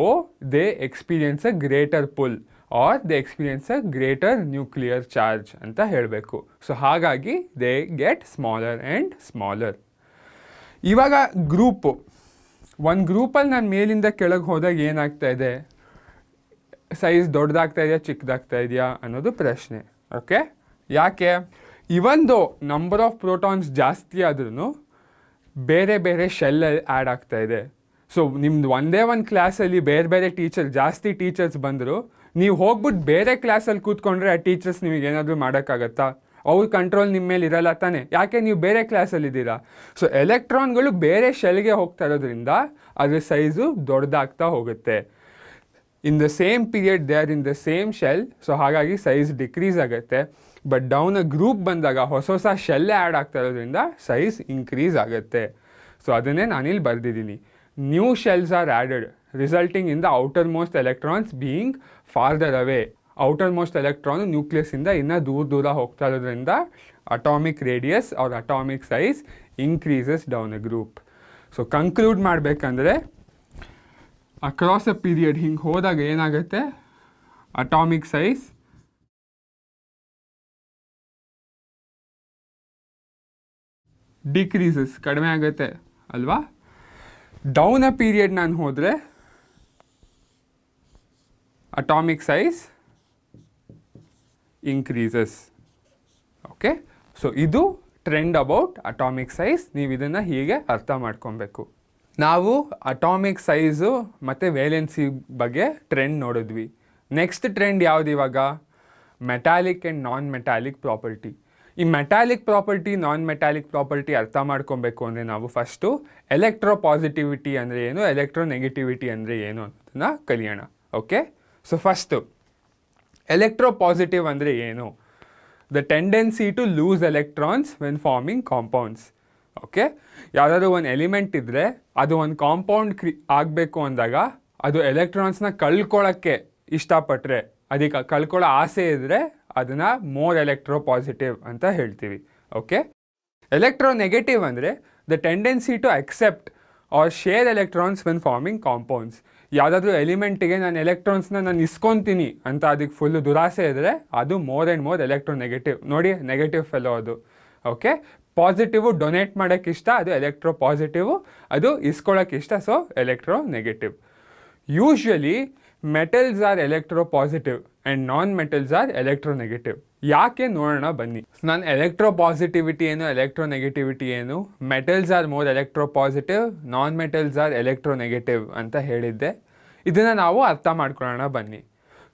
they experience a greater pull or they experience a greater nuclear charge ಅಂತ ಹೇಳಬೇಕು. So ಹಾಗಾಗಿ they get smaller and smaller. ಇವಾಗ group, ಒಂದು ಗ್ರೂಪಲ್ಲಿ ನಾನು ಮೇಲಿಂದ ಕೆಳಗೆ ಹೋದಾಗ ಏನಾಗ್ತಾ ಇದೆ, ಸೈಜ್ ದೊಡ್ಡದಾಗ್ತಾ ಇದೆಯಾ ಚಿಕ್ಕದಾಗ್ತಾ ಇದೆಯಾ ಅನ್ನೋದು ಪ್ರಶ್ನೆ. ಓಕೆ, ಯಾಕೆ? ಇವನ್ ದೋ ನಂಬರ್ ಆಫ್ ಪ್ರೋಟಾನ್ಸ್ ಜಾಸ್ತಿ ಆದ್ರೂ ಬೇರೆ ಬೇರೆ ಶೆಲ್ಲಲ್ಲಿ ಆ್ಯಡ್ ಆಗ್ತಾ ಇದೆ. ಸೊ ನಿಮ್ದು ಒಂದೇ ಒಂದು ಕ್ಲಾಸಲ್ಲಿ ಬೇರೆ ಬೇರೆ ಜಾಸ್ತಿ ಟೀಚರ್ಸ್ ಬಂದರು, ನೀವು ಹೋಗ್ಬಿಟ್ಟು ಬೇರೆ ಕ್ಲಾಸಲ್ಲಿ ಕೂತ್ಕೊಂಡ್ರೆ ಆ ಟೀಚರ್ಸ್ ನಿಮಗೆ ಏನಾದರೂ ಮಾಡೋಕ್ಕಾಗತ್ತಾ? ಅವ್ರ ಕಂಟ್ರೋಲ್ ನಿಮ್ಮ ಮೇಲೆ ಇರಲ್ಲ ತಾನೆ, ಯಾಕೆ ನೀವು ಬೇರೆ ಕ್ಲಾಸಲ್ಲಿದ್ದೀರಾ. ಸೊ ಎಲೆಕ್ಟ್ರಾನ್ಗಳು ಬೇರೆ ಶೆಲ್ಗೆ ಹೋಗ್ತಾ ಇರೋದ್ರಿಂದ ಅದ್ರ ಸೈಜು ದೊಡ್ಡದಾಗ್ತಾ ಹೋಗುತ್ತೆ. In the same period they are in the same shell, so ಹಾಗಾಗಿ ಸೈಜ್ ಡಿಕ್ರೀಸ್ ಆಗುತ್ತೆ. ಬಟ್ ಡೌನ್ ಅ ಗ್ರೂಪ್ ಬಂದಾಗ ಹೊಸ ಶೆಲ್ಲೇ ಆ್ಯಡ್ ಆಗ್ತಾ ಇರೋದ್ರಿಂದ ಸೈಜ್ ಇನ್ಕ್ರೀಸ್ ಆಗುತ್ತೆ. ಸೊ ಅದನ್ನೇ ನಾನಿಲ್ಲಿ ಬರೆದಿದ್ದೀನಿ. New shells are added resulting in the outermost electrons being farther away. Outermost electron ನ್ಯೂಕ್ಲಿಯಸ್ಸಿಂದ ಇನ್ನೂ ದೂರ ಹೋಗ್ತಾ ಇರೋದ್ರಿಂದ atomic radius or atomic size increases down a group. So conclude ಮಾಡಬೇಕಂದ್ರೆ ಅಕ್ರಾಸ್ ಅ ಪೀರಿಯಡ್ ಹಿಂಗೆ ಹೋದಾಗ ಏನಾಗುತ್ತೆ, ಅಟಾಮಿಕ್ ಸೈಜ್ ಡಿಕ್ರೀಸಸ್, ಕಡಿಮೆ ಆಗುತ್ತೆ ಅಲ್ವಾ. ಡೌನ್ ಅ ಪೀರಿಯಡ್ ನಾನು ಹೋದರೆ atomic size increases. Okay, so ಇದು ಟ್ರೆಂಡ್ ಅಬೌಟ್ ಅಟಾಮಿಕ್ ಸೈಜ್. ನೀವು ಇದನ್ನು ಹೀಗೆ ಅರ್ಥ ಮಾಡ್ಕೊಬೇಕು. ನಾವು ಅಟಾಮಿಕ್ ಸೈಜು ಮತ್ತು ವೇಲೆನ್ಸಿ ಬಗ್ಗೆ ಟ್ರೆಂಡ್ ನೋಡಿದ್ವಿ. ನೆಕ್ಸ್ಟ್ ಟ್ರೆಂಡ್ ಯಾವುದು ಇವಾಗ? Metallic and non metallic property. ಈ metallic property, non metallic property ಅರ್ಥ ಮಾಡ್ಕೊಬೇಕು ಅಂದರೆ ನಾವು ಫಸ್ಟು ಎಲೆಕ್ಟ್ರೋ ಪಾಸಿಟಿವಿಟಿ ಅಂದರೆ ಏನು, ಎಲೆಕ್ಟ್ರೋ ನೆಗೆಟಿವಿಟಿ ಅಂದರೆ ಏನು ಅನ್ನೋದನ್ನು ಕಲಿಯೋಣ. Okay, so first electropositive ಅಂದರೆ ಏನು? The tendency to lose electrons when forming compounds. Okay, ಯಾವುದಾದ್ರು ಒಂದು ಎಲಿಮೆಂಟ್ ಇದ್ದರೆ ಅದು ಒಂದು ಕಾಂಪೌಂಡ್ ಆಗಬೇಕು ಅಂದಾಗ ಅದು ಎಲೆಕ್ಟ್ರಾನ್ಸ್ನ ಕಳ್ಕೊಳ್ಳೋಕ್ಕೆ ಇಷ್ಟಪಟ್ಟರೆ, ಅದಕ್ಕೆ ಕಳ್ಕೊಳ್ಳೋ ಆಸೆ ಇದ್ದರೆ ಅದನ್ನು ಮೋರ್ ಎಲೆಕ್ಟ್ರೋ ಪಾಸಿಟಿವ್ ಅಂತ ಹೇಳ್ತೀವಿ. ಓಕೆ, ಎಲೆಕ್ಟ್ರೋ ನೆಗೆಟಿವ್ ಅಂದರೆ the tendency to accept or share electrons when forming compounds. ಯಾವುದಾದ್ರೂ ಎಲಿಮೆಂಟಿಗೆ ನಾನು ಎಲೆಕ್ಟ್ರಾನ್ಸ್ನ ನಾನು ಇಸ್ಕೊತೀನಿ ಅಂತ ಅದಕ್ಕೆ ಫುಲ್ಲು ದುರಾಸೆ ಇದ್ದರೆ ಅದು more and more electronegative. ನೋಡಿ, ನೆಗೆಟಿವ್ ಫೆಲೋ ಅದು. ಓಕೆ, ಪಾಸಿಟಿವು ಡೊನೇಟ್ ಮಾಡೋಕ್ಕಿಷ್ಟ, ಅದು ಎಲೆಕ್ಟ್ರೋ ಪಾಸಿಟಿವು, ಅದು ಇಸ್ಕೊಳ್ಳೋಕ್ಕಿಷ್ಟ, so electronegative. Usually metals are electropositive and non metals are electronegative. ಯಾಕೆ ನೋಡೋಣ ಬನ್ನಿ. ನಾನು ಎಲೆಕ್ಟ್ರೋ ಪಾಸಿಟಿವಿಟಿ ಏನು, ಎಲೆಕ್ಟ್ರೋ ನೆಗೆಟಿವಿಟಿ ಏನು, metals are more electropositive, non metals are electronegative ಅಂತ ಹೇಳಿದ್ದೆ. ಇದನ್ನು ನಾವು ಅರ್ಥ ಮಾಡ್ಕೊಳ್ಳೋಣ ಬನ್ನಿ.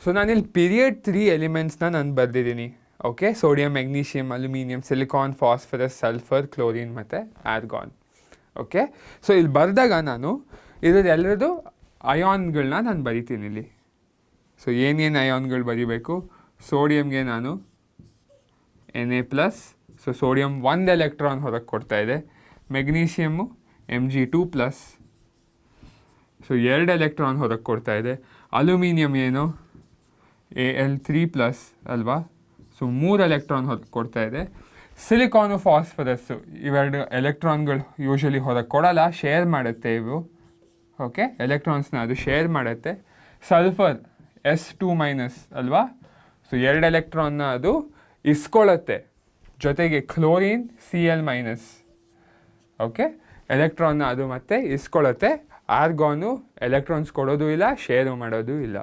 ಸೊ ನಾನಿಲ್ಲಿ ಪೀರಿಯಡ್ 3 ಎಲಿಮೆಂಟ್ಸ್ನ ನಾನು ಬರೆದಿದ್ದೀನಿ. Okay, sodium, magnesium, aluminium, silicon, phosphorus, sulphur, chlorine ಮತ್ತು ಆರ್ಗಾನ್. ಓಕೆ, ಸೊ ಇಲ್ಲಿ ಬರೆದಾಗ ನಾನು ಇದೆಲ್ಲರದು ಅಯಾನ್ಗಳನ್ನ ನಾನು ಬರಿತೀನಿ ಇಲ್ಲಿ. ಸೊ ಏನೇನು ಅಯಾನ್ಗಳು ಬರೀಬೇಕು? ಸೋಡಿಯಮ್ಗೆ ನಾನು Na+, ಸೊ ಸೋಡಿಯಂ 1 ಎಲೆಕ್ಟ್ರಾನ್ ಹೊರಗೆ ಕೊಡ್ತಾ ಇದೆ. ಮೆಗ್ನೀಷಿಯಮ್ಮು Mg2+, ಸೊ 2 ಎಲೆಕ್ಟ್ರಾನ್ ಹೊರಗೆ ಕೊಡ್ತಾ ಇದೆ. ಅಲ್ಯೂಮಿನಿಯಂ ಏನು, Al3+ ಅಲ್ವಾ, ಸೊ 3 ಎಲೆಕ್ಟ್ರಾನ್ ಹೊರಗೆ ಕೊಡ್ತಾ ಇದೆ. ಸಿಲಿಕಾನು, ಫಾಸ್ಫರಸ್ಸು ಇವೆರಡು ಎಲೆಕ್ಟ್ರಾನ್ಗಳು ಯೂಶ್ವಲಿ ಹೊರಗೆ ಕೊಡಲ್ಲ, ಶೇರ್ ಮಾಡುತ್ತೆ ಇವು. ಓಕೆ, ಎಲೆಕ್ಟ್ರಾನ್ಸ್ನ ಅದು ಶೇರ್ ಮಾಡುತ್ತೆ. ಸಲ್ಫರ್ S2- ಅಲ್ವಾ, ಸೊ 2 ಎಲೆಕ್ಟ್ರಾನ್ನ ಅದು ಇಸ್ಕೊಳ್ಳುತ್ತೆ. ಜೊತೆಗೆ ಕ್ಲೋರಿನ್ Cl-. ಓಕೆ, ಎಲೆಕ್ಟ್ರಾನ್ನ ಅದು ಮತ್ತೆ ಇಸ್ಕೊಳ್ಳುತ್ತೆ. ಆರ್ಗಾನು ಎಲೆಕ್ಟ್ರಾನ್ಸ್ ಕೊಡೋದು ಇಲ್ಲ, ಶೇರು ಮಾಡೋದು ಇಲ್ಲ.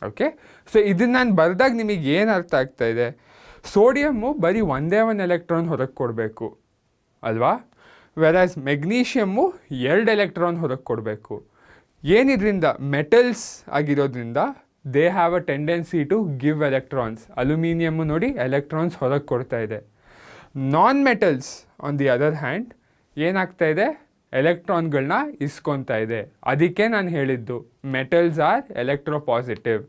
ಓಕೆ, ಸೊ ಇದನ್ನು ನಾನು ಬರೆದಾಗ ನಿಮಗೆ ಏನು ಅರ್ಥ ಆಗ್ತಾ ಇದೆ? ಸೋಡಿಯಮ್ಮು ಬರೀ ಒಂದೇ ಒಂದು ಎಲೆಕ್ಟ್ರಾನ್ ಹೊರಗೆ ಕೊಡಬೇಕು ಅಲ್ವಾ, ವೆರಾಸ್ ಮೆಗ್ನೀಷಿಯಮ್ಮು 2 ಎಲೆಕ್ಟ್ರಾನ್ ಹೊರಗೆ ಕೊಡಬೇಕು. ಏನಿದ್ರಿಂದ ಮೆಟಲ್ಸ್ ಆಗಿರೋದ್ರಿಂದ they have a tendency to give electrons. Aluminium ನೋಡಿ ಎಲೆಕ್ಟ್ರಾನ್ಸ್ ಹೊರಗೆ ಕೊಡ್ತಾ ಇದೆ. Non metals on the other hand ಏನಾಗ್ತಾ ಇದೆ, ಎಲೆಕ್ಟ್ರಾನ್ಗಳನ್ನ ಇಸ್ಕೊತಾ ಇದೆ. ಅದಕ್ಕೆ ನಾನು ಹೇಳಿದ್ದು metals are electropositive,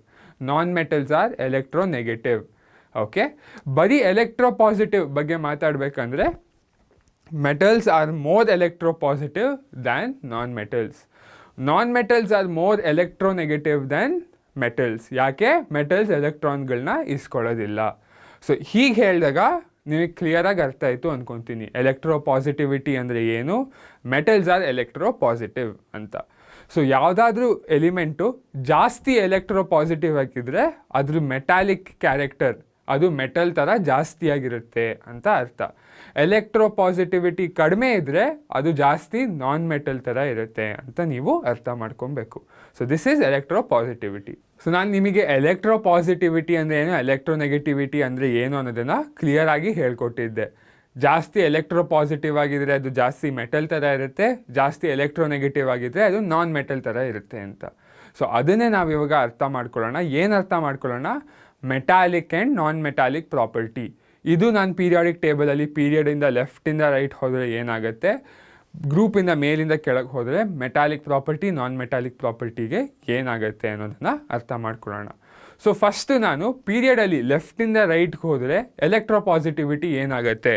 non metals are electronegative. Okay, ಬರೀ ಎಲೆಕ್ಟ್ರೋ ಪಾಸಿಟಿವ್ ಬಗ್ಗೆ ಮಾತಾಡಬೇಕಂದ್ರೆ metals are more electropositive than non-metals. Non-metals are more electronegative than metals. ಯಾಕೆ? ಮೆಟಲ್ಸ್ ಎಲೆಕ್ಟ್ರಾನ್ಗಳನ್ನ ಇಸ್ಕೊಳ್ಳೋದಿಲ್ಲ. ಸೊ ಹೀಗೆ ಹೇಳಿದಾಗ ನಿಮಗೆ ಕ್ಲಿಯರಾಗಿ ಅರ್ಥ ಆಯಿತು ಅಂದ್ಕೊತೀನಿ ಎಲೆಕ್ಟ್ರೋ ಪಾಸಿಟಿವಿಟಿ ಅಂದರೆ ಏನು, ಮೆಟಲ್ಸ್ ಆರ್ ಎಲೆಕ್ಟ್ರೋ ಪಾಸಿಟಿವ್ ಅಂತ. ಸೊ ಯಾವುದಾದ್ರೂ ಎಲಿಮೆಂಟು ಜಾಸ್ತಿ ಎಲೆಕ್ಟ್ರೋ ಪಾಸಿಟಿವ್ ಆಗಿದ್ದರೆ ಅದ್ರ ಮೆಟಾಲಿಕ್ ಕ್ಯಾರೆಕ್ಟರ್ ಅದು ಮೆಟಲ್ ಥರ ಜಾಸ್ತಿಯಾಗಿರುತ್ತೆ ಅಂತ ಅರ್ಥ. ಎಲೆಕ್ಟ್ರೋ ಪಾಸಿಟಿವಿಟಿ ಕಡಿಮೆ ಇದ್ದರೆ ಅದು ಜಾಸ್ತಿ ನಾನ್ ಮೆಟಲ್ ಥರ ಇರುತ್ತೆ ಅಂತ ನೀವು ಅರ್ಥ ಮಾಡ್ಕೊಬೇಕು. So this is electro positivity. So ನಾನು ನಿಮಗೆ ಎಲೆಕ್ಟ್ರೋ ಪಾಸಿಟಿವಿಟಿ ಅಂದರೆ ಏನು, ಎಲೆಕ್ಟ್ರೋನೆಗೆಟಿವಿಟಿ ಅಂದರೆ ಏನು ಅನ್ನೋದನ್ನು ಕ್ಲಿಯರಾಗಿ ಹೇಳ್ಕೊಟ್ಟಿದ್ದೆ. ಜಾಸ್ತಿ ಎಲೆಕ್ಟ್ರೋ ಪಾಸಿಟಿವ್ ಆಗಿದ್ದರೆ ಅದು ಜಾಸ್ತಿ ಮೆಟಲ್ ಥರ ಇರುತ್ತೆ, ಜಾಸ್ತಿ ಎಲೆಕ್ಟ್ರೋನೆಗೆಟಿವ್ ಆಗಿದ್ದರೆ ಅದು ನಾನ್ ಮೆಟಲ್ ಥರ ಇರುತ್ತೆ ಅಂತ. ಸೊ ಅದನ್ನೇ ನಾವು ಇವಾಗ ಅರ್ಥ ಮಾಡ್ಕೊಳ್ಳೋಣ. ಏನು ಅರ್ಥ ಮಾಡ್ಕೊಳ್ಳೋಣ? Metallic and non metallic property. ಇದು ನಾನು ಪೀರಿಯಾಡಿಕ್ ಟೇಬಲಲ್ಲಿ ಪೀರಿಯಡಿಂದ ಲೆಫ್ಟಿಂದ ರೈಟ್ ಹೋದರೆ ಏನಾಗುತ್ತೆ, ಗ್ರೂಪಿಂದ ಮೇಲಿಂದ ಕೆಳಗೆ ಹೋದರೆ ಮೆಟಾಲಿಕ್ ಪ್ರಾಪರ್ಟಿ ನಾನ್ ಮೆಟಾಲಿಕ್ ಪ್ರಾಪರ್ಟಿಗೆ ಏನಾಗುತ್ತೆ ಅನ್ನೋದನ್ನು ಅರ್ಥ ಮಾಡ್ಕೊಳ್ಳೋಣ. ಸೊ ಫಸ್ಟು ನಾನು ಪೀರಿಯಡಲ್ಲಿ ಲೆಫ್ಟಿಂದ ರೈಟ್ಗೆ ಹೋದರೆ ಎಲೆಕ್ಟ್ರೋ ಪಾಸಿಟಿವಿಟಿ ಏನಾಗುತ್ತೆ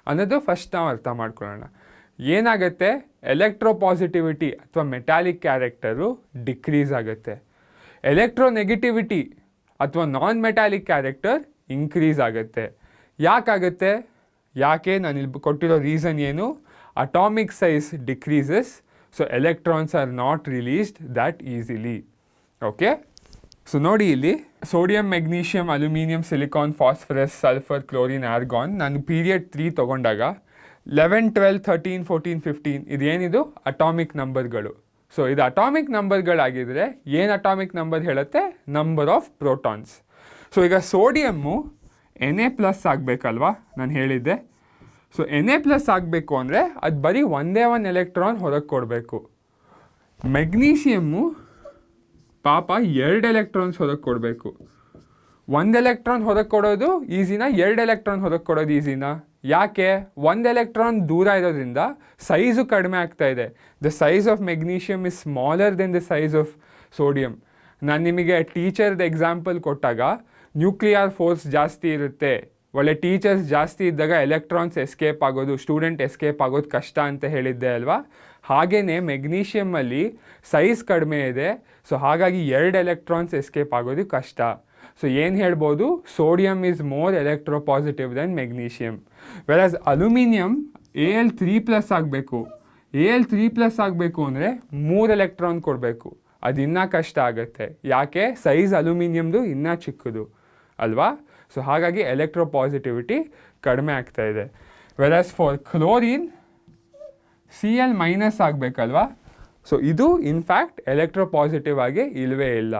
ಅನ್ನೋದು ಫಸ್ಟ್ ನಾವು ಅರ್ಥ ಮಾಡ್ಕೊಳ್ಳೋಣ. ಏನಾಗುತ್ತೆ, ಎಲೆಕ್ಟ್ರೋ ಪಾಸಿಟಿವಿಟಿ ಅಥವಾ ಮೆಟಾಲಿಕ್ ಕ್ಯಾರೆಕ್ಟರು ಡಿಕ್ರೀಸ್ ಆಗುತ್ತೆ. ಎಲೆಕ್ಟ್ರೋ ನೆಗೆಟಿವಿಟಿ ಅಥವಾ ನಾನ್ ಮೆಟಾಲಿಕ್ ಕ್ಯಾರೆಕ್ಟರ್ ಇನ್ಕ್ರೀಸ್ ಆಗುತ್ತೆ. ಯಾಕಾಗುತ್ತೆ? ಯಾಕೆ? ನಾನು ಇಲ್ಲಿ ಕೊಟ್ಟಿರೋ ರೀಸನ್ ಏನು, atomic size decreases, so electrons R not released that easily. Okay, so ನೋಡಿ ಇಲ್ಲಿ sodium, magnesium, aluminium, silicon, phosphorus, sulphur, chlorine, argon ನಾನು ಪೀರಿಯಡ್ 3 ತೊಗೊಂಡಾಗ 11, 12, 13, 14, 15 ಇದೇನಿದು ಅಟಾಮಿಕ್ ನಂಬರ್ಗಳು. ಸೊ ಇದು ಅಟಾಮಿಕ್ ನಂಬರ್ಗಳಾಗಿದ್ದರೆ ಏನು ಅಟಾಮಿಕ್ ನಂಬರ್ ಹೇಳುತ್ತೆ? Number of protons. ಸೊ ಈಗ ಸೋಡಿಯಮ್ಮು Na+ ಆಗಬೇಕಲ್ವಾ, ನಾನು ಹೇಳಿದ್ದೆ. ಸೊ Na+ ಆಗಬೇಕು ಅಂದರೆ ಅದು ಬರೀ ಒಂದೇ ಒಂದು ಎಲೆಕ್ಟ್ರಾನ್ ಹೊರಗೆ ಕೊಡಬೇಕು. ಮೆಗ್ನೀಷಿಯಮ್ಮು ಪಾಪ 2 ಎಲೆಕ್ಟ್ರಾನ್ಸ್ ಹೊರಗೆ ಕೊಡಬೇಕು. 1 ಎಲೆಕ್ಟ್ರಾನ್ ಹೊರಗೆ ಕೊಡೋದು ಈಸಿನಾ, 2 ಎಲೆಕ್ಟ್ರಾನ್ ಹೊರಗೆ ಕೊಡೋದು ಈಸಿನಾ? ಯಾಕೆ? 1 ಎಲೆಕ್ಟ್ರಾನ್ ದೂರ ಇರೋದ್ರಿಂದ ಸೈಜು ಕಡಿಮೆ ಆಗ್ತಾ ಇದೆ. The size of magnesium is smaller than the size of sodium. ನಾನು ನಿಮಗೆ ಟೀಚರ್ದು ಎಕ್ಸಾಂಪಲ್ ಕೊಟ್ಟಾಗ ನ್ಯೂಕ್ಲಿಯರ್ ಫೋರ್ಸ್ ಜಾಸ್ತಿ ಇರುತ್ತೆ, ಒಳ್ಳೆ ಟೀಚರ್ಸ್ ಜಾಸ್ತಿ ಇದ್ದಾಗ ಎಲೆಕ್ಟ್ರಾನ್ಸ್ ಎಸ್ಕೇಪ್ ಆಗೋದು, ಸ್ಟೂಡೆಂಟ್ ಎಸ್ಕೇಪ್ ಆಗೋದು ಕಷ್ಟ ಅಂತ ಹೇಳಿದ್ದೆ ಅಲ್ವಾ. ಹಾಗೆಯೇ ಮೆಗ್ನೀಷಿಯಮ್ಮಲ್ಲಿ ಸೈಜ್ ಕಡಿಮೆ ಇದೆ, ಸೊ ಹಾಗಾಗಿ 2 ಎಲೆಕ್ಟ್ರಾನ್ಸ್ ಎಸ್ಕೇಪ್ ಆಗೋದು ಕಷ್ಟ. ಸೊ ಏನು ಹೇಳ್ಬೋದು, sodium is more electropositive than magnesium. Whereas aluminium Al3+ ಆಗಬೇಕು. Al3+ ಆಗಬೇಕು ಅಂದರೆ 3 ಎಲೆಕ್ಟ್ರಾನ್ ಕೊಡಬೇಕು. ಅದು ಇನ್ನೂ ಕಷ್ಟ ಆಗುತ್ತೆ. ಯಾಕೆ? ಸೈಜ್ ಅಲ್ಯೂಮಿನಿಯಮ್ದು ಇನ್ನೂ ಚಿಕ್ಕದು ಅಲ್ವಾ. ಸೊ ಹಾಗಾಗಿ ಎಲೆಕ್ಟ್ರೋ ಪಾಸಿಟಿವಿಟಿ ಕಡಿಮೆ ಆಗ್ತಾ ಇದೆ. ವೆರಾಸ್ ಫಾರ್ ಕ್ಲೋರಿನ್ Cl- ಆಗಬೇಕಲ್ವಾ. ಸೊ ಇದು ಇನ್ಫ್ಯಾಕ್ಟ್ ಎಲೆಕ್ಟ್ರೋ ಪಾಸಿಟಿವ್ ಆಗಿ ಇಲ್ಲವೇ ಇಲ್ಲ.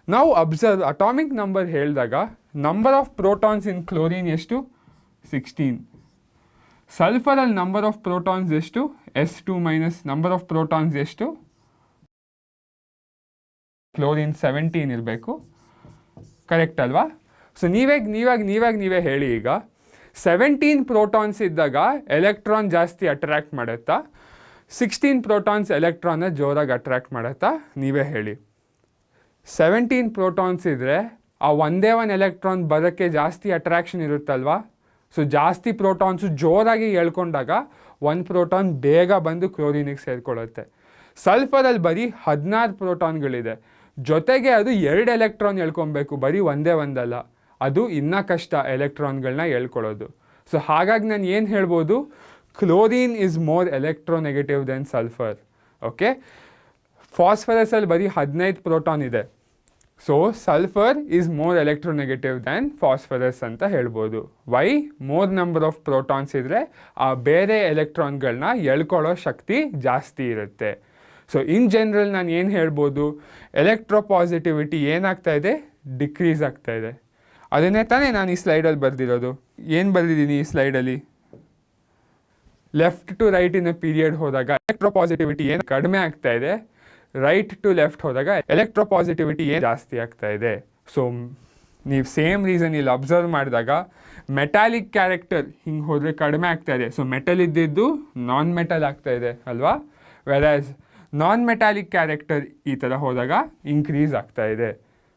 ನಾವು ಅಬ್ಸರ್ವ್ ಅಟಾಮಿಕ್ ನಂಬರ್ ಹೇಳಿದಾಗ number of protons in chlorine ಎಷ್ಟು? 16. ಸಲ್ಫರಲ್ಲಿ ನಂಬರ್ ಆಫ್ ಪ್ರೋಟಾನ್ಸ್ ಎಷ್ಟು? S2- ನಂಬರ್ ಆಫ್ ಪ್ರೋಟಾನ್ಸ್ ಎಷ್ಟು? ಕ್ಲೋರಿನ್ 17 ಇರಬೇಕು, ಕರೆಕ್ಟ್ ಅಲ್ವಾ. ಸೊ ನೀವೇ ಹೇಳಿ, ಈಗ 17 ಪ್ರೋಟಾನ್ಸ್ ಇದ್ದಾಗ ಎಲೆಕ್ಟ್ರಾನ್ ಜಾಸ್ತಿ ಅಟ್ರ್ಯಾಕ್ಟ್ ಮಾಡುತ್ತಾ, 16 ಪ್ರೋಟಾನ್ಸ್ ಎಲೆಕ್ಟ್ರಾನ್ನ ಜೋರಾಗಿ ಅಟ್ರ್ಯಾಕ್ಟ್ ಮಾಡುತ್ತಾ? ನೀವೇ ಹೇಳಿ. 17 ಪ್ರೋಟಾನ್ಸ್ ಇದ್ದರೆ ಆ ಒಂದೇ ಒಂದು ಎಲೆಕ್ಟ್ರಾನ್ ಬರೋಕ್ಕೆ ಜಾಸ್ತಿ ಅಟ್ರ್ಯಾಕ್ಷನ್ ಇರುತ್ತಲ್ವಾ. ಸೊ ಜಾಸ್ತಿ ಪ್ರೋಟಾನ್ಸು ಜೋರಾಗಿ ಎಳ್ಕೊಂಡಾಗ 1 ಪ್ರೋಟಾನ್ ಬೇಗ ಬಂದು ಕ್ಲೋರಿನಿಗೆ ಸೇರಿಕೊಳ್ಳುತ್ತೆ. ಸಲ್ಫರಲ್ಲಿ ಬರೀ 16 ಪ್ರೋಟಾನ್ಗಳಿದೆ, ಜೊತೆಗೆ ಅದು 2 ಎಲೆಕ್ಟ್ರಾನ್ ಎಳ್ಕೊಬೇಕು, ಬರೀ ಒಂದಲ್ಲ. ಅದು ಇನ್ನೂ ಕಷ್ಟ ಎಲೆಕ್ಟ್ರಾನ್ಗಳನ್ನ ಎಳ್ಕೊಳ್ಳೋದು. ಸೊ ಹಾಗಾಗಿ ನಾನು ಏನು ಹೇಳ್ಬೋದು, chlorine is more electronegative than sulphur. Okay, ಫಾಸ್ಫರಸಲ್ಲಿ ಬರೀ 15 ಪ್ರೋಟಾನ್ ಇದೆ, so sulphur is more electronegative than phosphorus ಅಂತ ಹೇಳ್ಬೋದು. Why? More number of protons ಇದ್ದರೆ ಆ ಬೇರೆ ಎಲೆಕ್ಟ್ರಾನ್ಗಳನ್ನ ಎಳ್ಕೊಳ್ಳೋ ಶಕ್ತಿ ಜಾಸ್ತಿ ಇರುತ್ತೆ. ಸೊ ಇನ್ ಜನರಲ್ ನಾನು ಏನು ಹೇಳ್ಬೋದು, ಎಲೆಕ್ಟ್ರೋ ಪಾಸಿಟಿವಿಟಿ ಏನಾಗ್ತಾ ಇದೆ? ಡಿಕ್ರೀಸ್ ಆಗ್ತಾ ಇದೆ. ಅದನ್ನೇ ತಾನೇ ನಾನು ಈ ಸ್ಲೈಡಲ್ಲಿ ಬರೆದಿರೋದು. ಏನು ಬರೆದಿದ್ದೀನಿ ಈ ಸ್ಲೈಡಲ್ಲಿ? Left to right in period ಹೋದಾಗ ಎಲೆಕ್ಟ್ರೋ ಪಾಸಿಟಿವಿಟಿ ಏನು ಕಡಿಮೆ ಆಗ್ತಾ ಇದೆ, ರೈಟ್ ಟು ಲೆಫ್ಟ್ ಹೋದಾಗ ಎಲೆಕ್ಟ್ರೋ ಪಾಸಿಟಿವಿಟಿ ಏನು ಜಾಸ್ತಿ ಆಗ್ತಾ ಇದೆ. ಸೊ ನೀವು ಸೇಮ್ ರೀಸನ್ ಇಲ್ಲಿ ಅಬ್ಸರ್ವ್ ಮಾಡಿದಾಗ ಮೆಟಾಲಿಕ್ ಕ್ಯಾರೆಕ್ಟರ್ ಹಿಂಗೆ ಹೋದರೆ ಕಡಿಮೆ ಆಗ್ತಾ ಇದೆ. ಸೊ ಮೆಟಲ್ ಇದ್ದಿದ್ದು ನಾನ್ ಮೆಟಲ್ ಆಗ್ತಾ ಇದೆ ಅಲ್ವಾ. ವೆರಾಸ್ ನಾನ್ ಮೆಟಾಲಿಕ್ ಕ್ಯಾರೆಕ್ಟರ್ ಈ ಥರ ಹೋದಾಗ ಇನ್ಕ್ರೀಸ್ ಆಗ್ತಾ ಇದೆ.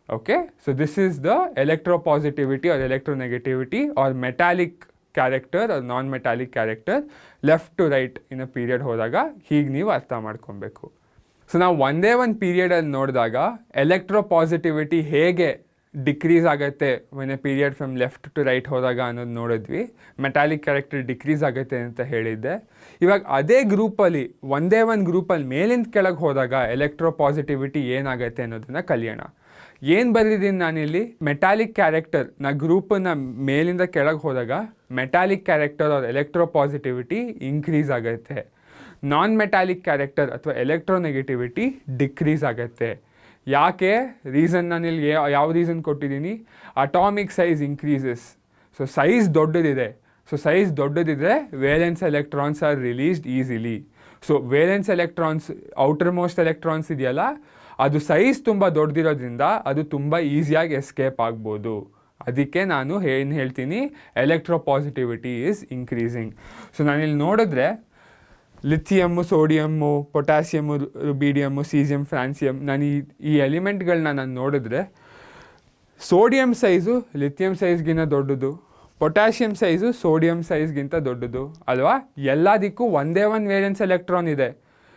Okay, so this is the electropositivity or electronegativity or metallic character or non metallic character left to right in a period ಹೋದಾಗ ಹೀಗೆ ನೀವು ಅರ್ಥ ಮಾಡ್ಕೊಬೇಕು. ಸೊ ನಾವು ಒಂದೇ ಒಂದು ಪೀರಿಯಡಲ್ಲಿ ನೋಡಿದಾಗ ಎಲೆಕ್ಟ್ರೋಪಾಸಿಟಿವಿಟಿ ಹೇಗೆ ಡಿಕ್ರೀಸ್ ಆಗುತ್ತೆ when a period from left to right ಹೋದಾಗ ಅನ್ನೋದು ನೋಡಿದ್ವಿ. ಮೆಟಾಲಿಕ್ ಕ್ಯಾರೆಕ್ಟರ್ ಡಿಕ್ರೀಸ್ ಆಗುತ್ತೆ ಅಂತ ಹೇಳಿದ್ದೆ. ಇವಾಗ ಅದೇ ಗ್ರೂಪಲ್ಲಿ ಒಂದೇ ಒಂದು ಗ್ರೂಪಲ್ಲಿ ಮೇಲಿಂದ ಕೆಳಗೆ ಹೋದಾಗ ಎಲೆಕ್ಟ್ರೋಪಾಸಿಟಿವಿಟಿ ಏನಾಗುತ್ತೆ ಅನ್ನೋದನ್ನು ಕಲಿಯೋಣ. ಏನು ಬರೆದಿದ್ದೀನಿ ನಾನಿಲ್ಲಿ, ಮೆಟಾಲಿಕ್ ಕ್ಯಾರೆಕ್ಟರ್ ನಾ ಗ್ರೂಪನ್ನು ಮೇಲಿಂದ ಕೆಳಗೆ ಹೋದಾಗ ಮೆಟಾಲಿಕ್ ಕ್ಯಾರೆಕ್ಟರ್ ಅವ್ರ ಎಲೆಕ್ಟ್ರೋಪಾಸಿಟಿವಿಟಿ ಇನ್ಕ್ರೀಸ್ ಆಗುತ್ತೆ. ನಾನ್ ಮೆಟಾಲಿಕ್ ಕ್ಯಾರೆಕ್ಟರ್ ಅಥವಾ ಎಲೆಕ್ಟ್ರೋನೆಗೆಟಿವಿಟಿ ಡಿಕ್ರೀಸ್ ಆಗುತ್ತೆ. ಯಾಕೆ ರೀಸನ್ ನಾನಿಲ್ಲಿ ಯಾವ ರೀಸನ್ ಕೊಟ್ಟಿದ್ದೀನಿ, atomic size increases. So size ದೊಡ್ಡದಿದೆ. ಸೊ ಸೈಜ್ ದೊಡ್ಡದಿದ್ರೆ valence electrons are released easily. So valence electrons, outermost electrons ಇದೆಯಲ್ಲ, ಅದು ಸೈಜ್ ತುಂಬ ದೊಡ್ಡದಿರೋದ್ರಿಂದ ಅದು ತುಂಬ ಈಸಿಯಾಗಿ ಎಸ್ಕೇಪ್ ಆಗ್ಬೋದು. ಅದಕ್ಕೆ ನಾನು ಏನು ಹೇಳ್ತೀನಿ, ಎಲೆಕ್ಟ್ರೋಪಾಸಿಟಿವಿಟಿ ಈಸ್ ಇನ್ಕ್ರೀಸಿಂಗ್. ಸೊ ನಾನಿಲ್ಲಿ ನೋಡಿದ್ರೆ ಲಿಥಿಯಮ್ಮು, ಸೋಡಿಯಮ್ಮು, ಪೊಟ್ಯಾಸಿಯಮ್ಮು, ರುಬೀಡಿಯಮ್ಮು, ಸೀಸಿಯಮ್, ಫ್ರಾನ್ಸಿಯಮ್, ನಾನು ಈ ಎಲಿಮೆಂಟ್ಗಳನ್ನ ನಾನು ನೋಡಿದ್ರೆ ಸೋಡಿಯಂ ಸೈಜು ಲಿಥಿಯಮ್ ಸೈಜ್ಗಿಂತ ದೊಡ್ಡದು, ಪೊಟ್ಯಾಷಿಯಮ್ ಸೈಜು ಸೋಡಿಯಂ ಸೈಜ್ಗಿಂತ ದೊಡ್ಡದು ಅಲ್ವಾ. ಎಲ್ಲದಕ್ಕೂ ಒಂದೇ ಒಂದು ವೇಲೆನ್ಸ್ ಎಲೆಕ್ಟ್ರಾನ್ ಇದೆ.